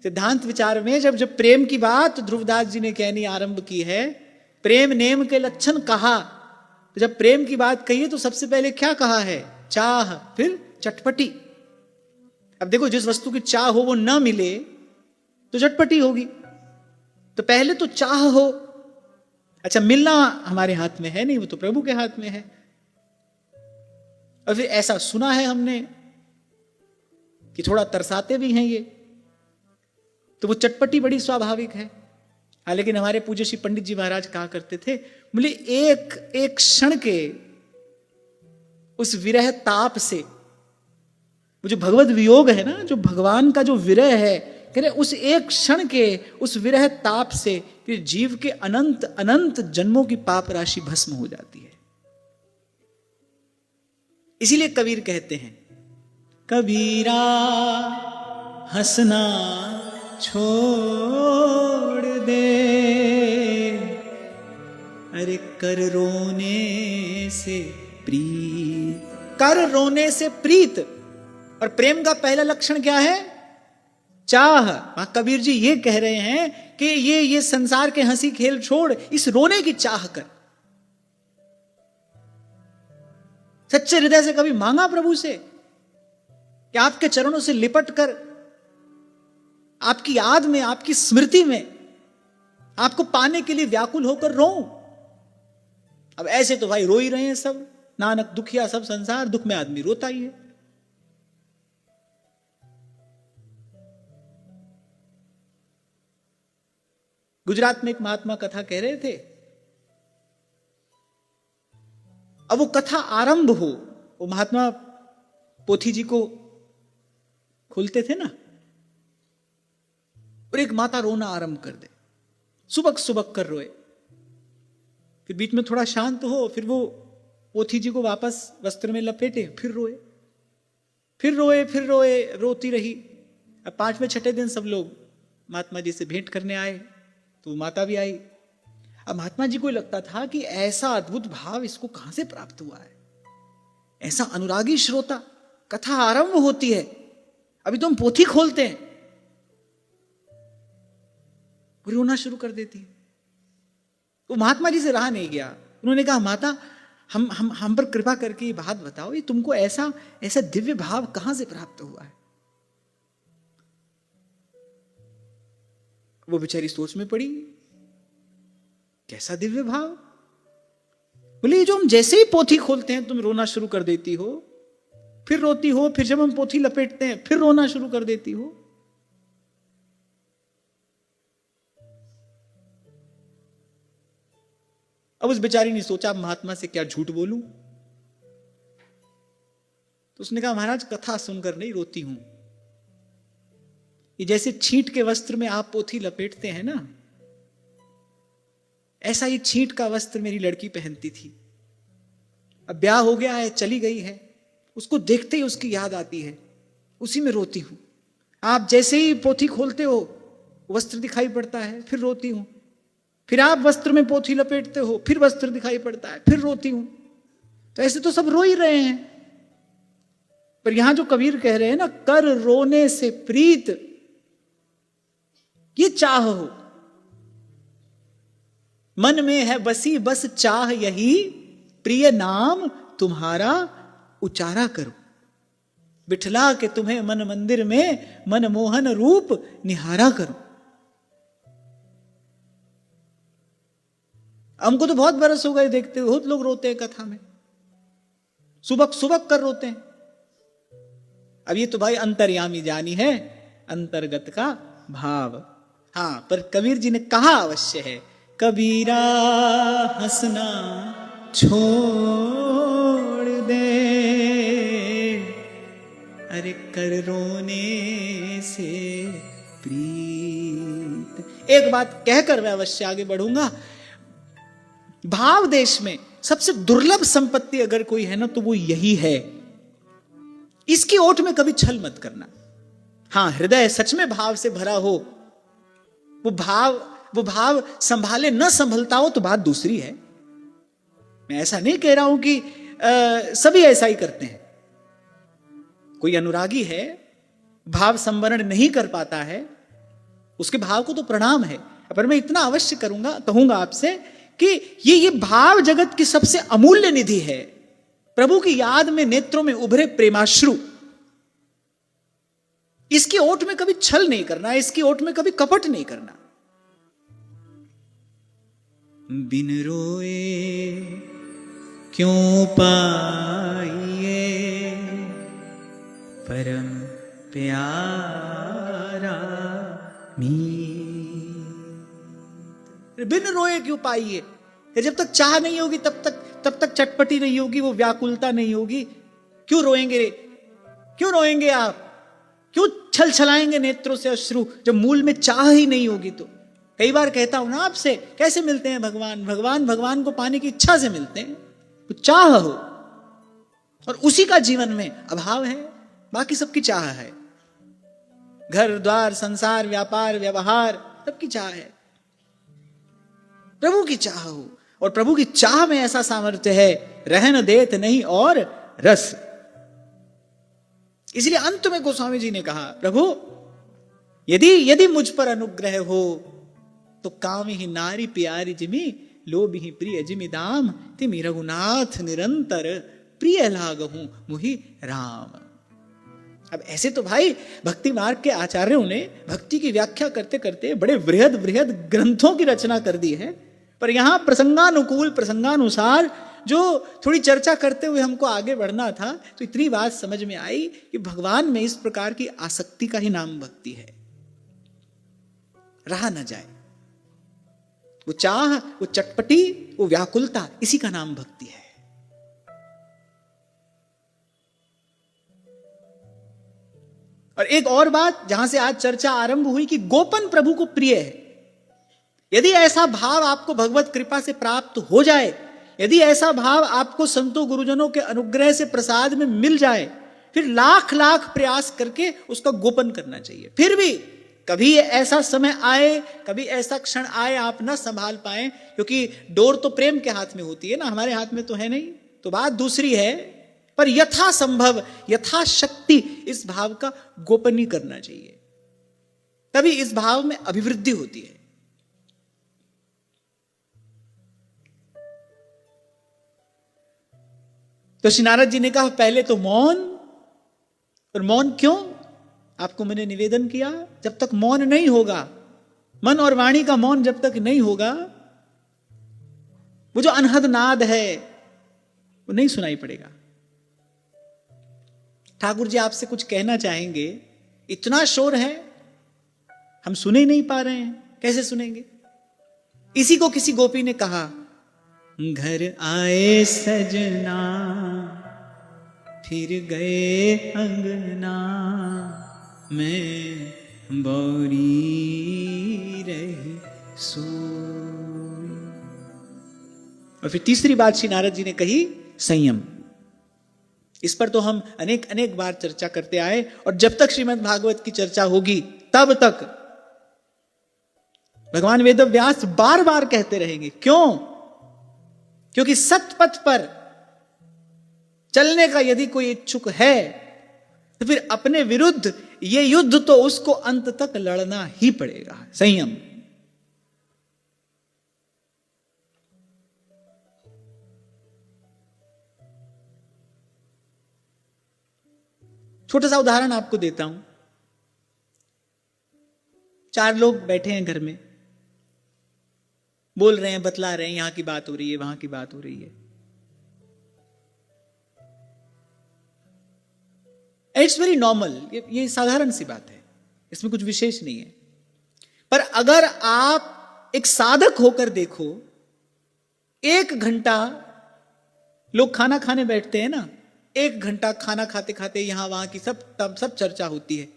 S1: सिद्धांत विचार में जब प्रेम की बात ध्रुवदास जी ने कहनी आरंभ की है, प्रेम नेम के लक्षण कहा, तो जब प्रेम की बात कही तो सबसे पहले क्या कहा है? चाह, फिर चटपटी। अब देखो, जिस वस्तु की चाह हो वो ना मिले तो चटपटी होगी, तो पहले तो चाह हो। अच्छा, मिलना हमारे हाथ में है नहीं, वो तो प्रभु के हाथ में है। और फिर ऐसा सुना है हमने कि थोड़ा तरसाते भी हैं ये, तो वो चटपटी बड़ी स्वाभाविक है। हाँ, लेकिन हमारे पूज्य श्री पंडित जी महाराज कहा करते थे, बोले एक एक क्षण के उस विरह ताप से, वो जो भगवत वियोग है ना, जो भगवान का जो विरह है, कह रहे उस एक क्षण के उस विरह ताप से कि जीव के अनंत अनंत जन्मों की पाप राशि भस्म हो जाती है। इसीलिए कबीर कहते हैं, कबीरा हंसना छोड़ दे, अरे कर रोने से प्रीत। कर रोने से प्रीत। और प्रेम का पहला लक्षण क्या है? चाह। वहां कबीर जी ये कह रहे हैं कि ये संसार के हंसी खेल छोड़, इस रोने की चाह कर। सच्चे हृदय से कभी मांगा प्रभु से कि आपके चरणों से लिपट कर, आपकी याद में, आपकी स्मृति में, आपको पाने के लिए व्याकुल होकर रो। अब ऐसे तो भाई रो ही रहे हैं सब, नानक दुखिया सब संसार, दुख में आदमी रोता ही है। गुजरात में एक महात्मा कथा कह रहे थे। अब वो कथा आरंभ हो, वो महात्मा पोथी जी को खोलते थे ना, और एक माता रोना आरंभ कर दे, सुबक सुबक कर रोए, फिर बीच में थोड़ा शांत हो, फिर वो पोथी जी को वापस वस्त्र में लपेटे, फिर रोए, फिर रोए, फिर रोए, रोती रही। अब 5वें 6ठे दिन सब लोग महात्मा जी से भेंट करने आए, तो माता भी आई। अब महात्मा जी को लगता था कि ऐसा अद्भुत भाव इसको कहां से प्राप्त हुआ है, ऐसा अनुरागी श्रोता, कथा आरंभ होती है, अभी तो हम पोथी खोलते हैं, वो रोना शुरू कर देती है। तो महात्मा जी से रहा नहीं गया, उन्होंने कहा माता हम पर कृपा करके ये बात बताओ, ये तुमको ऐसा ऐसा दिव्य भाव कहां से प्राप्त हुआ है। वो बेचारी सोच में पड़ी, कैसा दिव्य भाव। बोले ये जो हम जैसे ही पोथी खोलते हैं तुम रोना शुरू कर देती हो, फिर रोती हो, फिर जब हम पोथी लपेटते हैं फिर रोना शुरू कर देती हो। अब उस बेचारी ने सोचा महात्मा से क्या झूठ बोलूं, तो उसने कहा महाराज कथा सुनकर नहीं रोती हूं, ये जैसे छींट के वस्त्र में आप पोथी लपेटते हैं ना, ऐसा ही छींट का वस्त्र मेरी लड़की पहनती थी। अब ब्याह हो गया है, चली गई है, उसको देखते ही उसकी याद आती है, उसी में रोती हूं। आप जैसे ही पोथी खोलते हो वस्त्र दिखाई पड़ता है, फिर रोती हूं। फिर आप वस्त्र में पोथी लपेटते हो, फिर वस्त्र दिखाई पड़ता है, फिर रोती हूं। तो ऐसे तो सब रो ही रहे हैं, पर यहां जो कबीर कह रहे हैं ना, कर रोने से प्रीत ये चाह हो, मन में है बसी बस चाह यही, प्रिय नाम तुम्हारा उचारा करो, बिठला के तुम्हें मन मंदिर में मनमोहन रूप निहारा करो। हमको तो बहुत बरस हो गए देखते हुए, बहुत लोग रोते हैं कथा में, सुबक सुबक कर रोते हैं। अब ये तो भाई अंतर्यामी जानी है, अंतर्गत का भाव। हां, पर कबीर जी ने कहा अवश्य है, कबीरा हंसना छोड़ दे, अरे कर रोने से प्रीत। एक बात कहकर मैं अवश्य आगे बढ़ूंगा, भाव देश में सबसे दुर्लभ संपत्ति अगर कोई है ना तो वो यही है, इसकी ओट में कभी छल मत करना। हां, हृदय सच में भाव से भरा हो, वो भाव संभाले न संभलता हो तो बात दूसरी है। मैं ऐसा नहीं कह रहा हूं कि सभी ऐसा ही करते हैं। कोई अनुरागी है, भाव संवरण नहीं कर पाता है, उसके भाव को तो प्रणाम है, पर मैं इतना अवश्य कहूंगा आपसे कि ये भाव जगत की सबसे अमूल्य निधि है। प्रभु की याद में नेत्रों में उभरे प्रेमाश्रु, इसकी ओट में कभी छल नहीं करना, इसकी ओट में कभी कपट नहीं करना। बिन रोए क्यों पाइए परम प्यारा मीत, बिन रोए क्यों पाइए। जब तक चाह नहीं होगी तब तक चटपटी नहीं होगी, वो व्याकुलता नहीं होगी। क्यों रोएंगे रे, क्यों रोएंगे आप, क्यों छल छलाएंगे नेत्रों से अश्रु, जब मूल में चाह ही नहीं होगी। तो कई बार कहता हूं ना आपसे, कैसे मिलते हैं भगवान को पाने की इच्छा से मिलते हैं, तो चाह हो, और उसी का जीवन में अभाव है, बाकी सबकी चाह है। घर द्वार संसार व्यापार व्यवहार सबकी चाह है, प्रभु की चाह हो, और प्रभु की चाह में ऐसा सामर्थ्य है, रहन देत नहीं और रस। इसलिए अंत में गोस्वामी जी ने कहा, प्रभु यदि मुझ पर अनुग्रह हो तो काम ही नारी प्यारी जिमी, लोभ ही प्रिय जिमी दाम, तिमि रघुनाथ निरंतर प्रिय लागहूं मुहि राम। अब ऐसे तो भाई भक्ति मार्ग के आचार्यों ने भक्ति की व्याख्या करते करते बड़े बृहद ग्रंथों की रचना कर दी है, पर यहां प्रसंगानुकूल प्रसंगानुसार जो थोड़ी चर्चा करते हुए हमको आगे बढ़ना था, तो इतनी बात समझ में आई कि भगवान में इस प्रकार की आसक्ति का ही नाम भक्ति है। रहा न जाए वो चाह, वो चटपटी, वो व्याकुलता, इसी का नाम भक्ति है। और एक और बात जहां से आज चर्चा आरंभ हुई कि गोपन प्रभु को प्रिय है। यदि ऐसा भाव आपको भगवत कृपा से प्राप्त हो जाए, यदि ऐसा भाव आपको संतों गुरुजनों के अनुग्रह से प्रसाद में मिल जाए, फिर लाख प्रयास करके उसका गोपन करना चाहिए। फिर भी कभी ऐसा समय आए, कभी ऐसा क्षण आए आप ना संभाल पाए, क्योंकि डोर तो प्रेम के हाथ में होती है ना, हमारे हाथ में तो है नहीं। तो बात दूसरी है, पर यथा संभव यथाशक्ति इस भाव का गोपनीय करना चाहिए, तभी इस भाव में अभिवृद्धि होती है। तो श्री नारद जी ने कहा पहले तो मौन, और मौन क्यों? आपको मैंने निवेदन किया, जब तक मौन नहीं होगा, मन और वाणी का मौन जब तक नहीं होगा, वो जो अनहद नाद है वो नहीं सुनाई पड़ेगा। ठाकुर जी आपसे कुछ कहना चाहेंगे, इतना शोर है, हम सुने ही नहीं पा रहे हैं, कैसे सुनेंगे? इसी को किसी गोपी ने कहा, घर आए सजना फिर गए अंगना, मैं बौरी रही सोई। और फिर तीसरी बात श्री नारद जी ने कही, संयम। इस पर तो हम अनेक अनेक बार चर्चा करते आए, और जब तक श्रीमद् भागवत की चर्चा होगी तब तक भगवान वेदव्यास बार बार कहते रहेंगे। क्यों? क्योंकि सतपथ पर चलने का यदि कोई इच्छुक है तो फिर अपने विरुद्ध ये युद्ध तो उसको अंत तक लड़ना ही पड़ेगा। संयम। छोटा सा उदाहरण आपको देता हूं। 4 लोग बैठे हैं घर में, बोल रहे हैं, बतला रहे हैं, यहां की बात हो रही है, वहां की बात हो रही है। इट्स वेरी नॉर्मल, ये साधारण सी बात है, इसमें कुछ विशेष नहीं है। पर अगर आप एक साधक होकर देखो, 1 घंटा लोग खाना खाने बैठते हैं ना, 1 घंटा खाना खाते खाते यहां वहां की सब चर्चा होती है।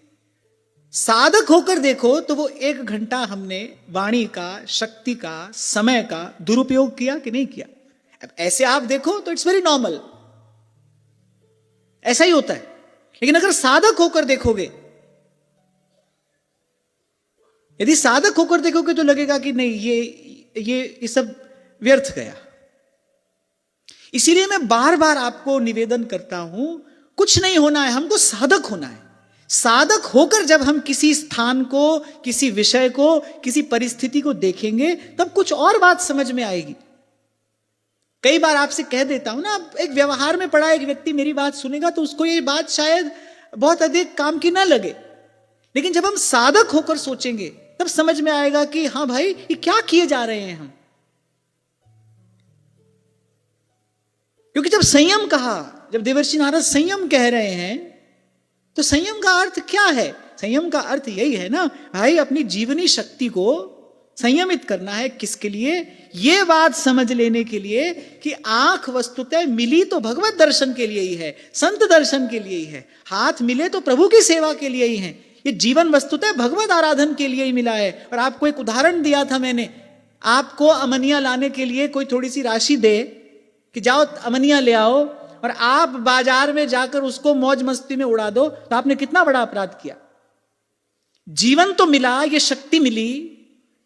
S1: साधक होकर देखो तो वो 1 घंटा हमने वाणी का, शक्ति का, समय का दुरुपयोग किया कि नहीं किया। अब ऐसे आप देखो तो इट्स वेरी नॉर्मल, ऐसा ही होता है। लेकिन अगर साधक होकर देखोगे, यदि साधक होकर देखोगे तो लगेगा कि नहीं, ये सब व्यर्थ गया। इसीलिए मैं बार बार आपको निवेदन करता हूं, कुछ नहीं होना है, हमको साधक होना है। साधक होकर जब हम किसी स्थान को, किसी विषय को, किसी परिस्थिति को देखेंगे तब कुछ और बात समझ में आएगी। कई बार आपसे कह देता हूं ना, एक व्यवहार में पड़ा एक व्यक्ति मेरी बात सुनेगा तो उसको ये बात शायद बहुत अधिक काम की ना लगे, लेकिन जब हम साधक होकर सोचेंगे तब समझ में आएगा कि हां भाई, ये क्या किए जा रहे हैं हम। क्योंकि जब संयम कहा, जब देवर्षि नारद संयम कह रहे हैं, तो संयम का अर्थ क्या है? संयम का अर्थ यही है ना भाई, अपनी जीवनी शक्ति को संयमित करना है। किसके लिए? ये बात समझ लेने के लिए कि आंख वस्तुतः मिली तो भगवत दर्शन के लिए ही है, संत दर्शन के लिए ही है, हाथ मिले तो प्रभु की सेवा के लिए ही है। ये जीवन वस्तुतः भगवत आराधन के लिए ही मिला है। और आपको एक उदाहरण दिया था मैंने, आपको अमनिया लाने के लिए कोई थोड़ी सी राशि दे कि जाओ अमनिया ले आओ, और आप बाजार में जाकर उसको मौज मस्ती में उड़ा दो, तो आपने कितना बड़ा अपराध किया। जीवन तो मिला, ये शक्ति मिली,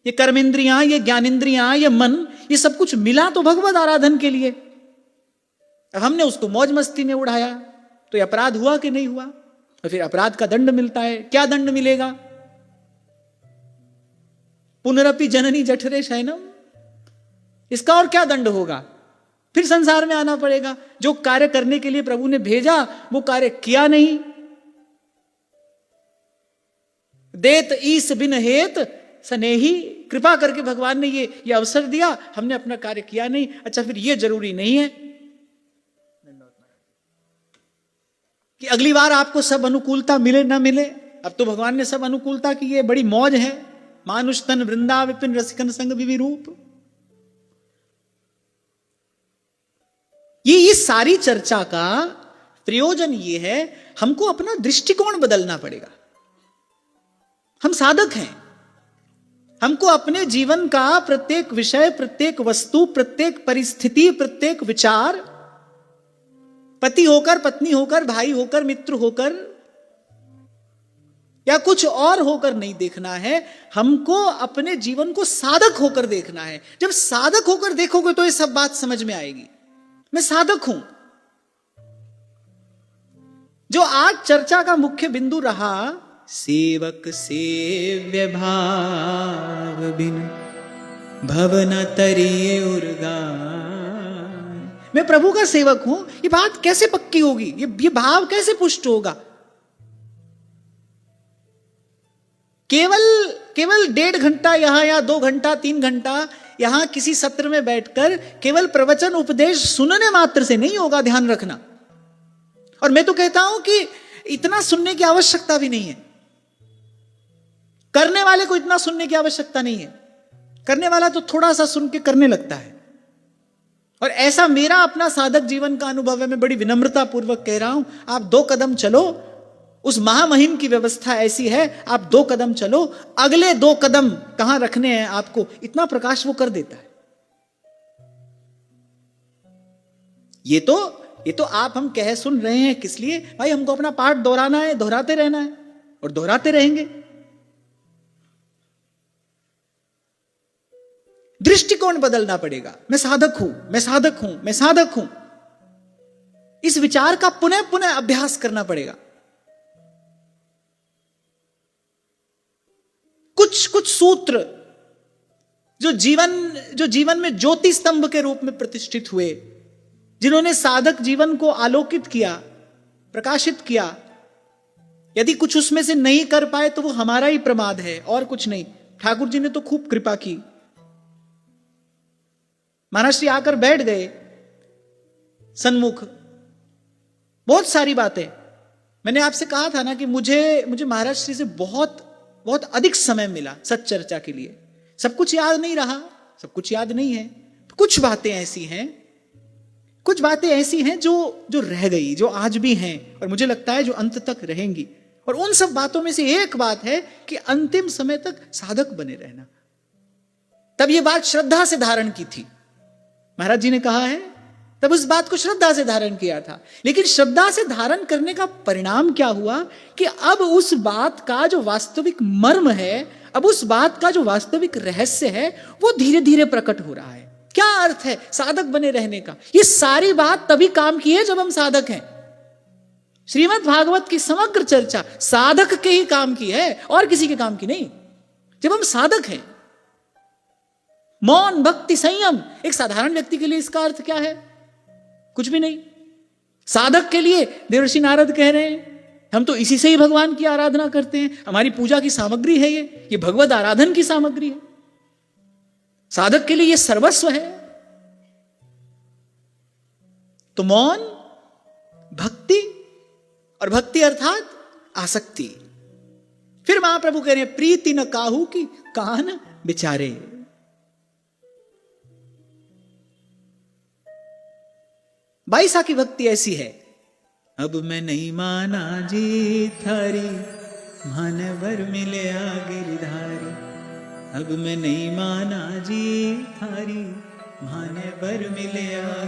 S1: ये कर्मेंद्रियां, ये ज्ञानेंद्रियां, ये मन, ये सब कुछ मिला तो भगवत आराधन के लिए। अब हमने उसको मौज मस्ती में उड़ाया, तो ये अपराध हुआ कि नहीं हुआ? और फिर अपराध का दंड मिलता है। क्या दंड मिलेगा? पुनरपि जननी जठरे शयनम। इसका और क्या दंड होगा? फिर संसार में आना पड़ेगा। जो कार्य करने के लिए प्रभु ने भेजा वो कार्य किया नहीं। देत ईस बिन हेत स्नेही, कृपा करके भगवान ने ये अवसर दिया, हमने अपना कार्य किया नहीं। अच्छा, फिर ये जरूरी नहीं है कि अगली बार आपको सब अनुकूलता मिले ना मिले। अब तो भगवान ने सब अनुकूलता की, ये बड़ी मौज है। मानुष तन वृंदा विपिन रसिकन संग विविरूप। ये सारी चर्चा का प्रयोजन ये है, हमको अपना दृष्टिकोण बदलना पड़ेगा। हम साधक हैं, हमको अपने जीवन का प्रत्येक विषय, प्रत्येक वस्तु, प्रत्येक परिस्थिति, प्रत्येक विचार, पति होकर, पत्नी होकर, भाई होकर, मित्र होकर, या कुछ और होकर नहीं देखना है, हमको अपने जीवन को साधक होकर देखना है। जब साधक होकर देखोगे तो ये सब बात समझ में आएगी। मैं साधक हूं। जो आज चर्चा का मुख्य बिंदु रहा, सेवक सेव्य भाव बिन भवन तरिए उर्गान। मैं प्रभु का सेवक हूं, ये बात कैसे पक्की होगी? ये भाव कैसे पुष्ट होगा? केवल 1.5 घंटा यहां या 2 घंटा 3 घंटा यहां किसी सत्र में बैठकर केवल प्रवचन उपदेश सुनने मात्र से नहीं होगा, ध्यान रखना। और मैं तो कहता हूं कि इतना सुनने की आवश्यकता भी नहीं है। करने वाले को इतना सुनने की आवश्यकता नहीं है। करने वाला तो थोड़ा सा सुन के करने लगता है। और ऐसा मेरा अपना साधक जीवन का अनुभव है। मैं बड़ी विनम्रता पूर्वक कह रहा हूं, आप 2 कदम चलो, उस महामहिम की व्यवस्था ऐसी है, आप 2 कदम चलो, अगले 2 कदम कहां रखने हैं आपको, इतना प्रकाश वो कर देता है। ये तो आप हम कह सुन रहे हैं किस लिए? भाई हमको अपना पाठ दोहराना है, दोहराते रहना है और दोहराते रहेंगे। दृष्टिकोण बदलना पड़ेगा। मैं साधक हूं, मैं साधक हूं, मैं साधक हूं। इस विचार का पुनः पुनः अभ्यास करना पड़ेगा। कुछ सूत्र जो जीवन में ज्योति स्तंभ के रूप में प्रतिष्ठित हुए, जिन्होंने साधक जीवन को आलोकित किया, प्रकाशित किया, यदि कुछ उसमें से नहीं कर पाए तो वो हमारा ही प्रमाद है और कुछ नहीं। ठाकुर जी ने तो खूब कृपा की। महाराज श्री आकर बैठ गए सन्मुख, बहुत सारी बातें। मैंने आपसे कहा था ना कि मुझे महाराज श्री से बहुत अधिक समय मिला सच्चर्चा के लिए। सब कुछ याद नहीं रहा, सब कुछ याद नहीं है। कुछ बातें ऐसी हैं जो रह गई, जो आज भी हैं और मुझे लगता है जो अंत तक रहेंगी। और उन सब बातों में से एक बात है कि अंतिम समय तक साधक बने रहना। तब ये बात श्रद्धा से धारण की थी, महाराज जी ने कहा है, तब उस बात को श्रद्धा से धारण किया था। लेकिन श्रद्धा से धारण करने का परिणाम क्या हुआ कि अब उस बात का जो वास्तविक मर्म है, अब उस बात का जो वास्तविक रहस्य है, वो धीरे धीरे प्रकट हो रहा है। क्या अर्थ है साधक बने रहने का? ये सारी बात तभी काम की है जब हम साधक हैं। श्रीमद् भागवत की समग्र चर्चा साधक के ही काम की है और किसी के काम की नहीं। जब हम साधक हैं, मौन, भक्ति, संयम, एक साधारण व्यक्ति के लिए इसका अर्थ क्या है? कुछ भी नहीं। साधक के लिए देवर्षि नारद कह रहे हैं, हम तो इसी से ही भगवान की आराधना करते हैं, हमारी पूजा की सामग्री है ये भगवद आराधन की सामग्री है। साधक के लिए ये सर्वस्व है। तो मौन, भक्ति, और भक्ति अर्थात आसक्ति। फिर महाप्रभु कह रहे हैं, प्रीति न काहू की कान बिचारे। बाईसा की भक्ति ऐसी है, अब मैं नहीं माना जी थारी, मानवर मिले गिरधारी। अब मैं नहीं माना जी थारी, मानवर मिले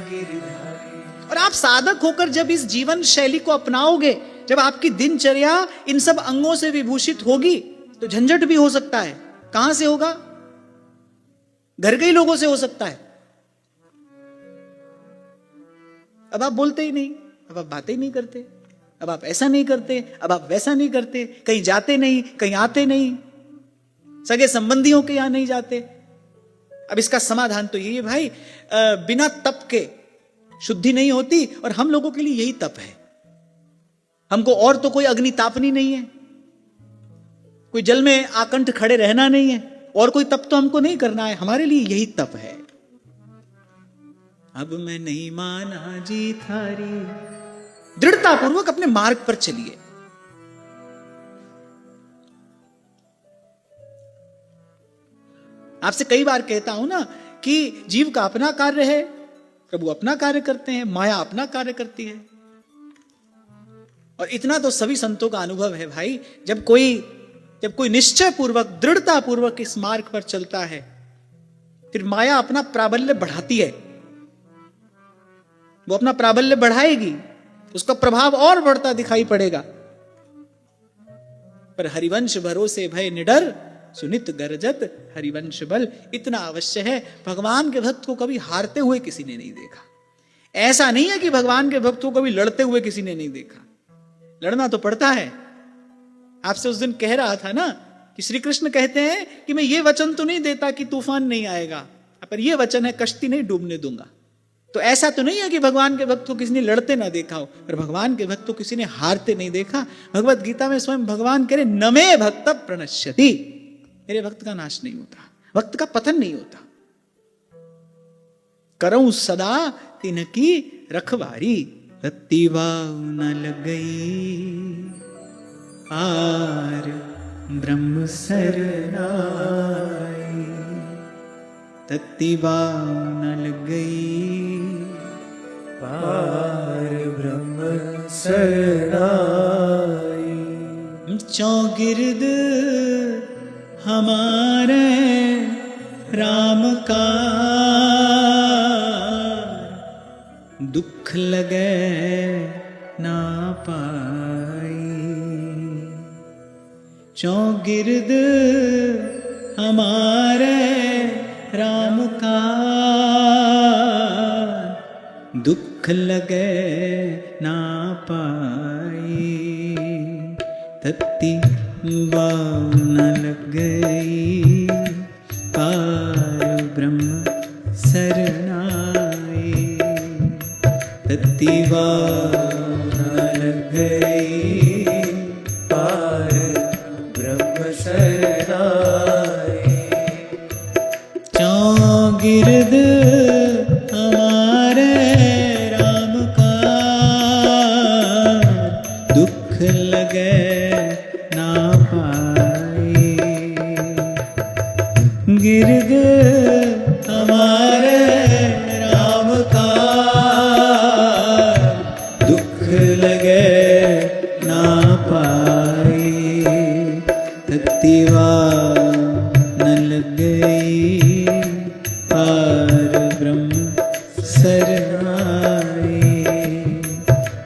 S1: गिरधारी। और आप साधक होकर जब इस जीवन शैली को अपनाओगे, जब आपकी दिनचर्या इन सब अंगों से विभूषित होगी, तो झंझट भी हो सकता है। कहां से होगा? घर के ही लोगों से हो सकता है। अब आप बोलते ही नहीं, अब आप बातें ही नहीं करते, अब आप ऐसा नहीं करते, अब आप वैसा नहीं करते, कहीं जाते नहीं, कहीं आते नहीं, सगे संबंधियों के यहां नहीं जाते। अब इसका समाधान तो यही है भाई, बिना तप के शुद्धि नहीं होती, और हम लोगों के लिए यही तप है। हमको और तो कोई अग्नि तापनी नहीं है, कोई जल में आकंठ खड़े रहना नहीं है, और कोई तप तो हमको नहीं करना है। हमारे लिए यही तप है। अब मैं नहीं माना जी थारी। दृढ़ता पूर्वक अपने मार्ग पर चलिए। आपसे कई बार कहता हूं ना कि जीव का अपना कार्य है, प्रभु अपना कार्य करते हैं, माया अपना कार्य करती है। और इतना तो सभी संतों का अनुभव है भाई, जब कोई निश्चय पूर्वक, दृढ़ता पूर्वक इस मार्ग पर चलता है, फिर माया अपना प्राबल्य बढ़ाती है। वो अपना प्राबल्य बढ़ाएगी, उसका प्रभाव और बढ़ता दिखाई पड़ेगा। पर हरिवंश भरोसे भय निडर, सुनित गरजत हरिवंश बल। इतना अवश्य है, भगवान के भक्त को कभी हारते हुए किसी ने नहीं देखा। ऐसा नहीं है कि भगवान के भक्त को कभी लड़ते हुए किसी ने नहीं देखा, लड़ना तो पड़ता है। आपसे उस दिन कह रहा था ना कि श्री कृष्ण कहते हैं कि मैं ये वचन तो नहीं देता कि तूफान नहीं आएगा, पर ये वचन है कश्ती नहीं डूबने दूंगा। तो ऐसा तो नहीं है कि भगवान के भक्त को किसी ने लड़ते ना देखा हो, पर भगवान के भक्त को किसी ने हारते नहीं देखा। भगवत गीता में स्वयं भगवान कह रहे नमे भक्त प्रणश्यति, मेरे भक्त का नाश नहीं होता, भक्त का पतन नहीं होता। करऊं सदा तिनकी रखवारी, रत्ती वाव न लग गई आर ब्रह्म सरनाई, तत्ती वाव न लग गई
S2: पार ब्रह्म सरनाई।
S1: चौगिर्द हमारे राम का दुख लगे ना पाई, चौगिर्द हमारे राम का दुख लगे ना पाई, तत्ती वाव न लग गई पार ब्रह्म सरनाई, तत्ती वाव न लग गई
S2: पार ब्रह्म सरनाई।
S1: चौगिर्द हमारे राम का दुख लगे ना पाई, गिरद हमारे राम का दुख लगे ना पाई, तत्ती वाव न लग गई पार ब्रह्म सरनाई,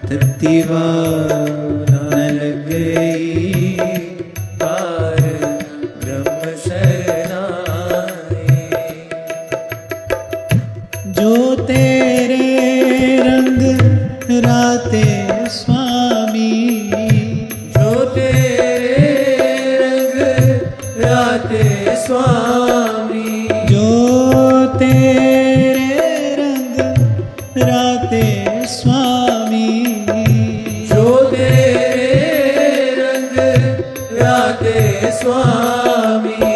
S1: तत्ती वाव न लग गई
S2: पार ब्रह्म सरनाई।
S1: जो तेरे रंग राते स्वामी,
S2: जो तेरे रंग राते स्वामी,
S1: जो तेरे रंग राते स्वामी,
S2: जो तेरे रंग राते स्वामी,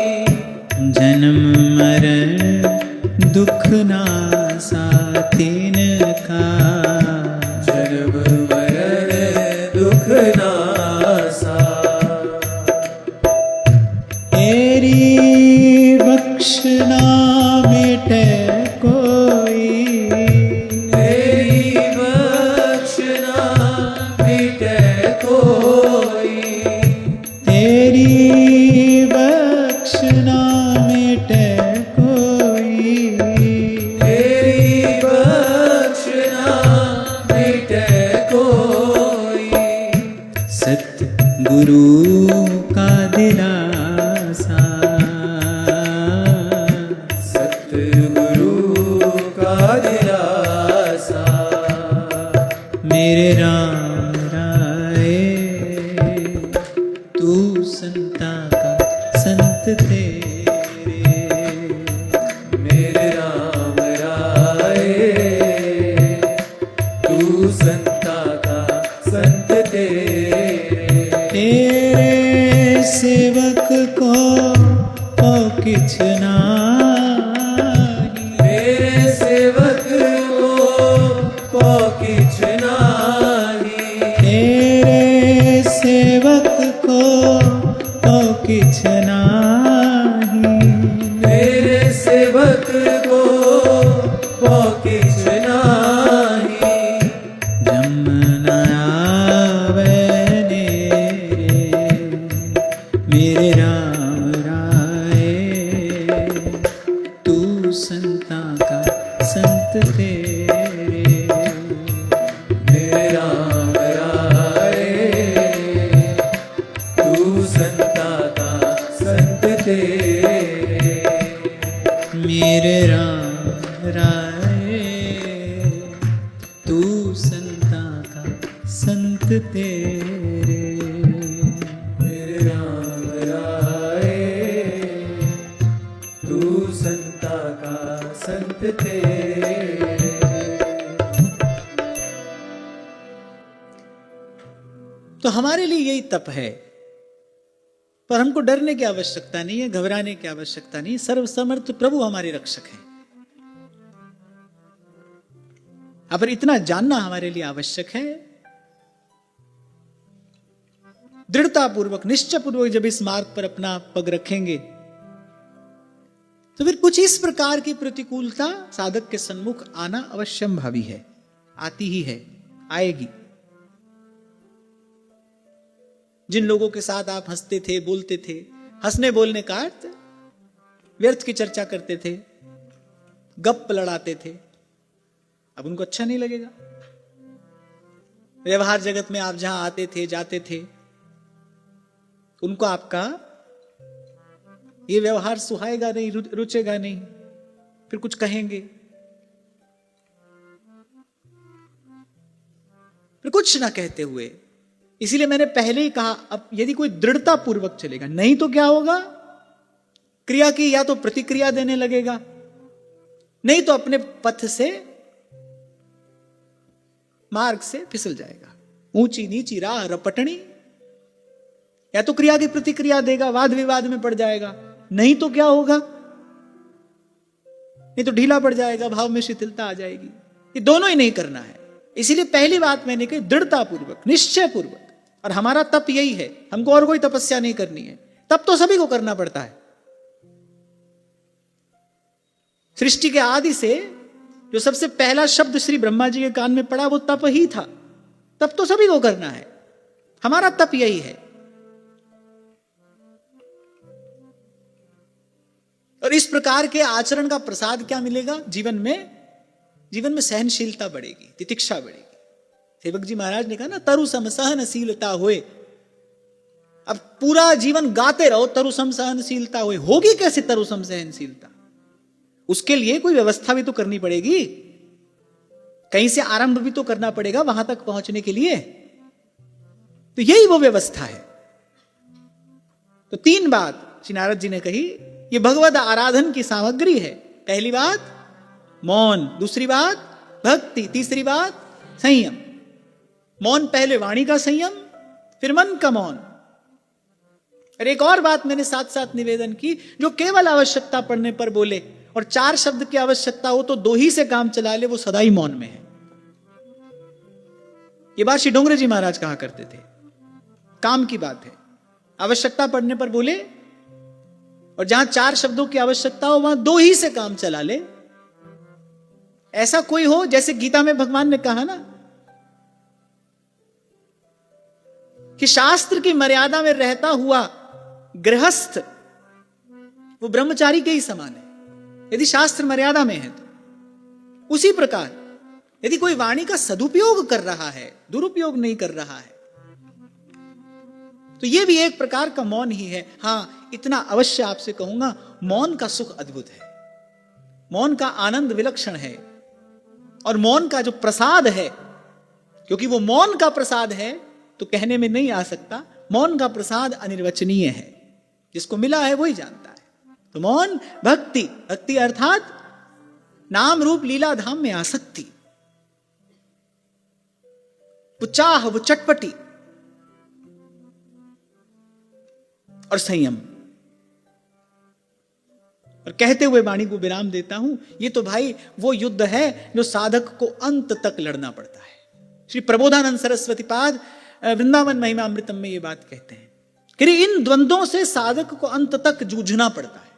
S1: जन्म मरण दुख नासा तिनका,
S2: जन्म मरण दुख नासा,
S1: तेरी बख्शना मिटे कोई,
S2: तेरी बख्शना मिटे कोई,
S1: तेरी बख्शना मिटे कोई,
S2: तेरी बख्शना मिटे कोई,
S1: सतगुरु का दिलासा,
S2: सतगुरु का दिलासा,
S1: मेरे राम राय तू संता का संत तेरे,
S2: मेरे राम राय तू संता का संत तेरे,
S1: तेरे सेवक को किछ नाही,
S2: मेरे सेवक को किछ नाही,
S1: तेरे सेवक को किछ नाही,
S2: मेरे सेवक को किछ नाही,
S1: जमना आवे नेरे, मेरे राम राय तू संता का संत तेरे,
S2: मेरे राम राय तू
S1: मेरे राम राय तू संता का संत तेरे।
S2: मेरे राम राय तू संता का संत तेरे।
S1: तो हमारे लिए यही तप है, पर हमको डरने की आवश्यकता नहीं है, घबराने की आवश्यकता नहीं। सर्वसमर्थ प्रभु हमारे रक्षक हैं। पर इतना जानना हमारे लिए आवश्यक है, दृढ़ता पूर्वक निश्चय पूर्वक जब इस मार्ग पर अपना पग रखेंगे तो फिर कुछ इस प्रकार की प्रतिकूलता साधक के सन्मुख आना अवश्यंभावी है, आती ही है, आएगी। जिन लोगों के साथ आप हंसते थे, बोलते थे, हंसने बोलने का अर्थ व्यर्थ की चर्चा करते थे, गप लड़ाते थे, अब उनको अच्छा नहीं लगेगा। व्यवहार जगत में आप जहां आते थे, जाते थे, उनको आपका ये व्यवहार सुहाएगा नहीं, रुचेगा नहीं, फिर कुछ कहेंगे, फिर कुछ ना कहते हुए। इसीलिए मैंने पहले ही कहा, अब यदि कोई दृढ़ता पूर्वक चलेगा, नहीं तो क्या होगा, क्रिया की या तो प्रतिक्रिया देने लगेगा, नहीं तो अपने पथ से, मार्ग से फिसल जाएगा। ऊंची नीची राह रपटनी, या तो क्रिया की प्रतिक्रिया देगा, वाद विवाद में पड़ जाएगा, नहीं तो क्या होगा, नहीं तो ढीला पड़ जाएगा, भाव में शिथिलता आ जाएगी। ये दोनों ही नहीं करना है। इसीलिए पहली बात मैंने कही, दृढ़ता पूर्वक, निश्चय पूर्वक। और हमारा तप यही है, हमको और कोई तपस्या नहीं करनी है। तप तो सभी को करना पड़ता है। सृष्टि के आदि से जो सबसे पहला शब्द श्री ब्रह्मा जी के कान में पड़ा वो तप ही था। तप तो सभी को करना है, हमारा तप यही है। और इस प्रकार के आचरण का प्रसाद क्या मिलेगा जीवन में सहनशीलता बढ़ेगी, तितिक्षा बढ़ेगी। सेवक जी महाराज ने कहा ना, तरु सम सहनशीलता होए। अब पूरा जीवन गाते रहो तरु सम सहनशीलता होए, होगी कैसे तरु सम सहनशीलता? उसके लिए कोई व्यवस्था भी तो करनी पड़ेगी, कहीं से आरंभ भी तो करना पड़ेगा वहां तक पहुंचने के लिए। तो यही वो व्यवस्था है। तो तीन बात श्री नारद जी ने कही, ये भगवद आराधन की सामग्री है। पहली बात मौन, दूसरी बात भक्ति, तीसरी बात संयम। मौन पहले वाणी का संयम, फिर मन का मौन। और एक और बात मैंने साथ साथ निवेदन की, जो केवल आवश्यकता पड़ने पर बोले और चार शब्द की आवश्यकता हो तो दो ही से काम चला ले, वो सदा ही मौन में है। ये बात श्री डोंगरे जी महाराज कहा करते थे। काम की बात है, आवश्यकता पड़ने पर बोले, और जहां चार शब्दों की आवश्यकता हो वहां दो ही से काम चला ले। ऐसा कोई हो, जैसे गीता में भगवान ने कहा ना कि शास्त्र की मर्यादा में रहता हुआ गृहस्थ वो ब्रह्मचारी के ही समान है, यदि शास्त्र मर्यादा में है तो। उसी प्रकार यदि कोई वाणी का सदुपयोग कर रहा है, दुरुपयोग नहीं कर रहा है, तो यह भी एक प्रकार का मौन ही है। हां, इतना अवश्य आपसे कहूंगा, मौन का सुख अद्भुत है, मौन का आनंद विलक्षण है। और मौन का जो प्रसाद है, क्योंकि वो मौन का प्रसाद है तो कहने में नहीं आ सकता, मौन का प्रसाद अनिर्वचनीय है, जिसको मिला है वही जानता है। तो मौन भक्ति, भक्ति अर्थात नाम रूप लीला धाम में आसक्ति, वो चाह, वो चटपटी, और संयम। और कहते हुए वाणी को विराम देता हूं, ये तो भाई वो युद्ध है जो साधक को अंत तक लड़ना पड़ता है। श्री प्रबोधानंद सरस्वती पाद वृंदावन महिमा अमृतम में ये बात कहते हैं कि इन द्वंद्वों से साधक को अंत तक जूझना पड़ता है।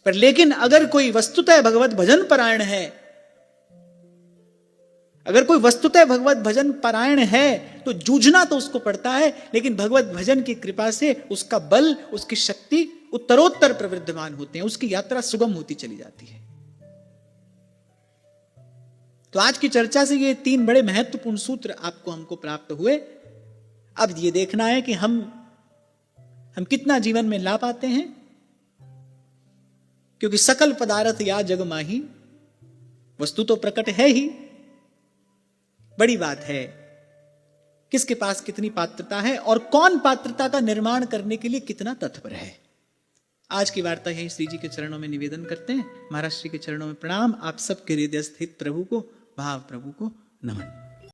S1: पर लेकिन अगर कोई वस्तुतः भगवत भजन परायण है, अगर कोई वस्तुतः भगवत भजन परायण है तो जूझना तो उसको पड़ता है, लेकिन भगवत भजन की कृपा से उसका बल, उसकी शक्ति उत्तरोत्तर प्रवृद्धमान होते हैं, उसकी यात्रा सुगम होती चली जाती है। तो आज की चर्चा से ये तीन बड़े महत्वपूर्ण सूत्र आपको हमको प्राप्त हुए। अब ये देखना है कि हम कितना जीवन में ला पाते हैं क्योंकि सकल पदार्थ या जग माही, वस्तु तो प्रकट है ही। बड़ी बात है किसके पास कितनी पात्रता है और कौन पात्रता का निर्माण करने के लिए कितना तत्पर है। आज की वार्ता यही श्री जी के चरणों में निवेदन करते हैं। महाराज श्री के चरणों में प्रणाम। आप सबके हृदय स्थित प्रभु को, भाव प्रभु को नमन।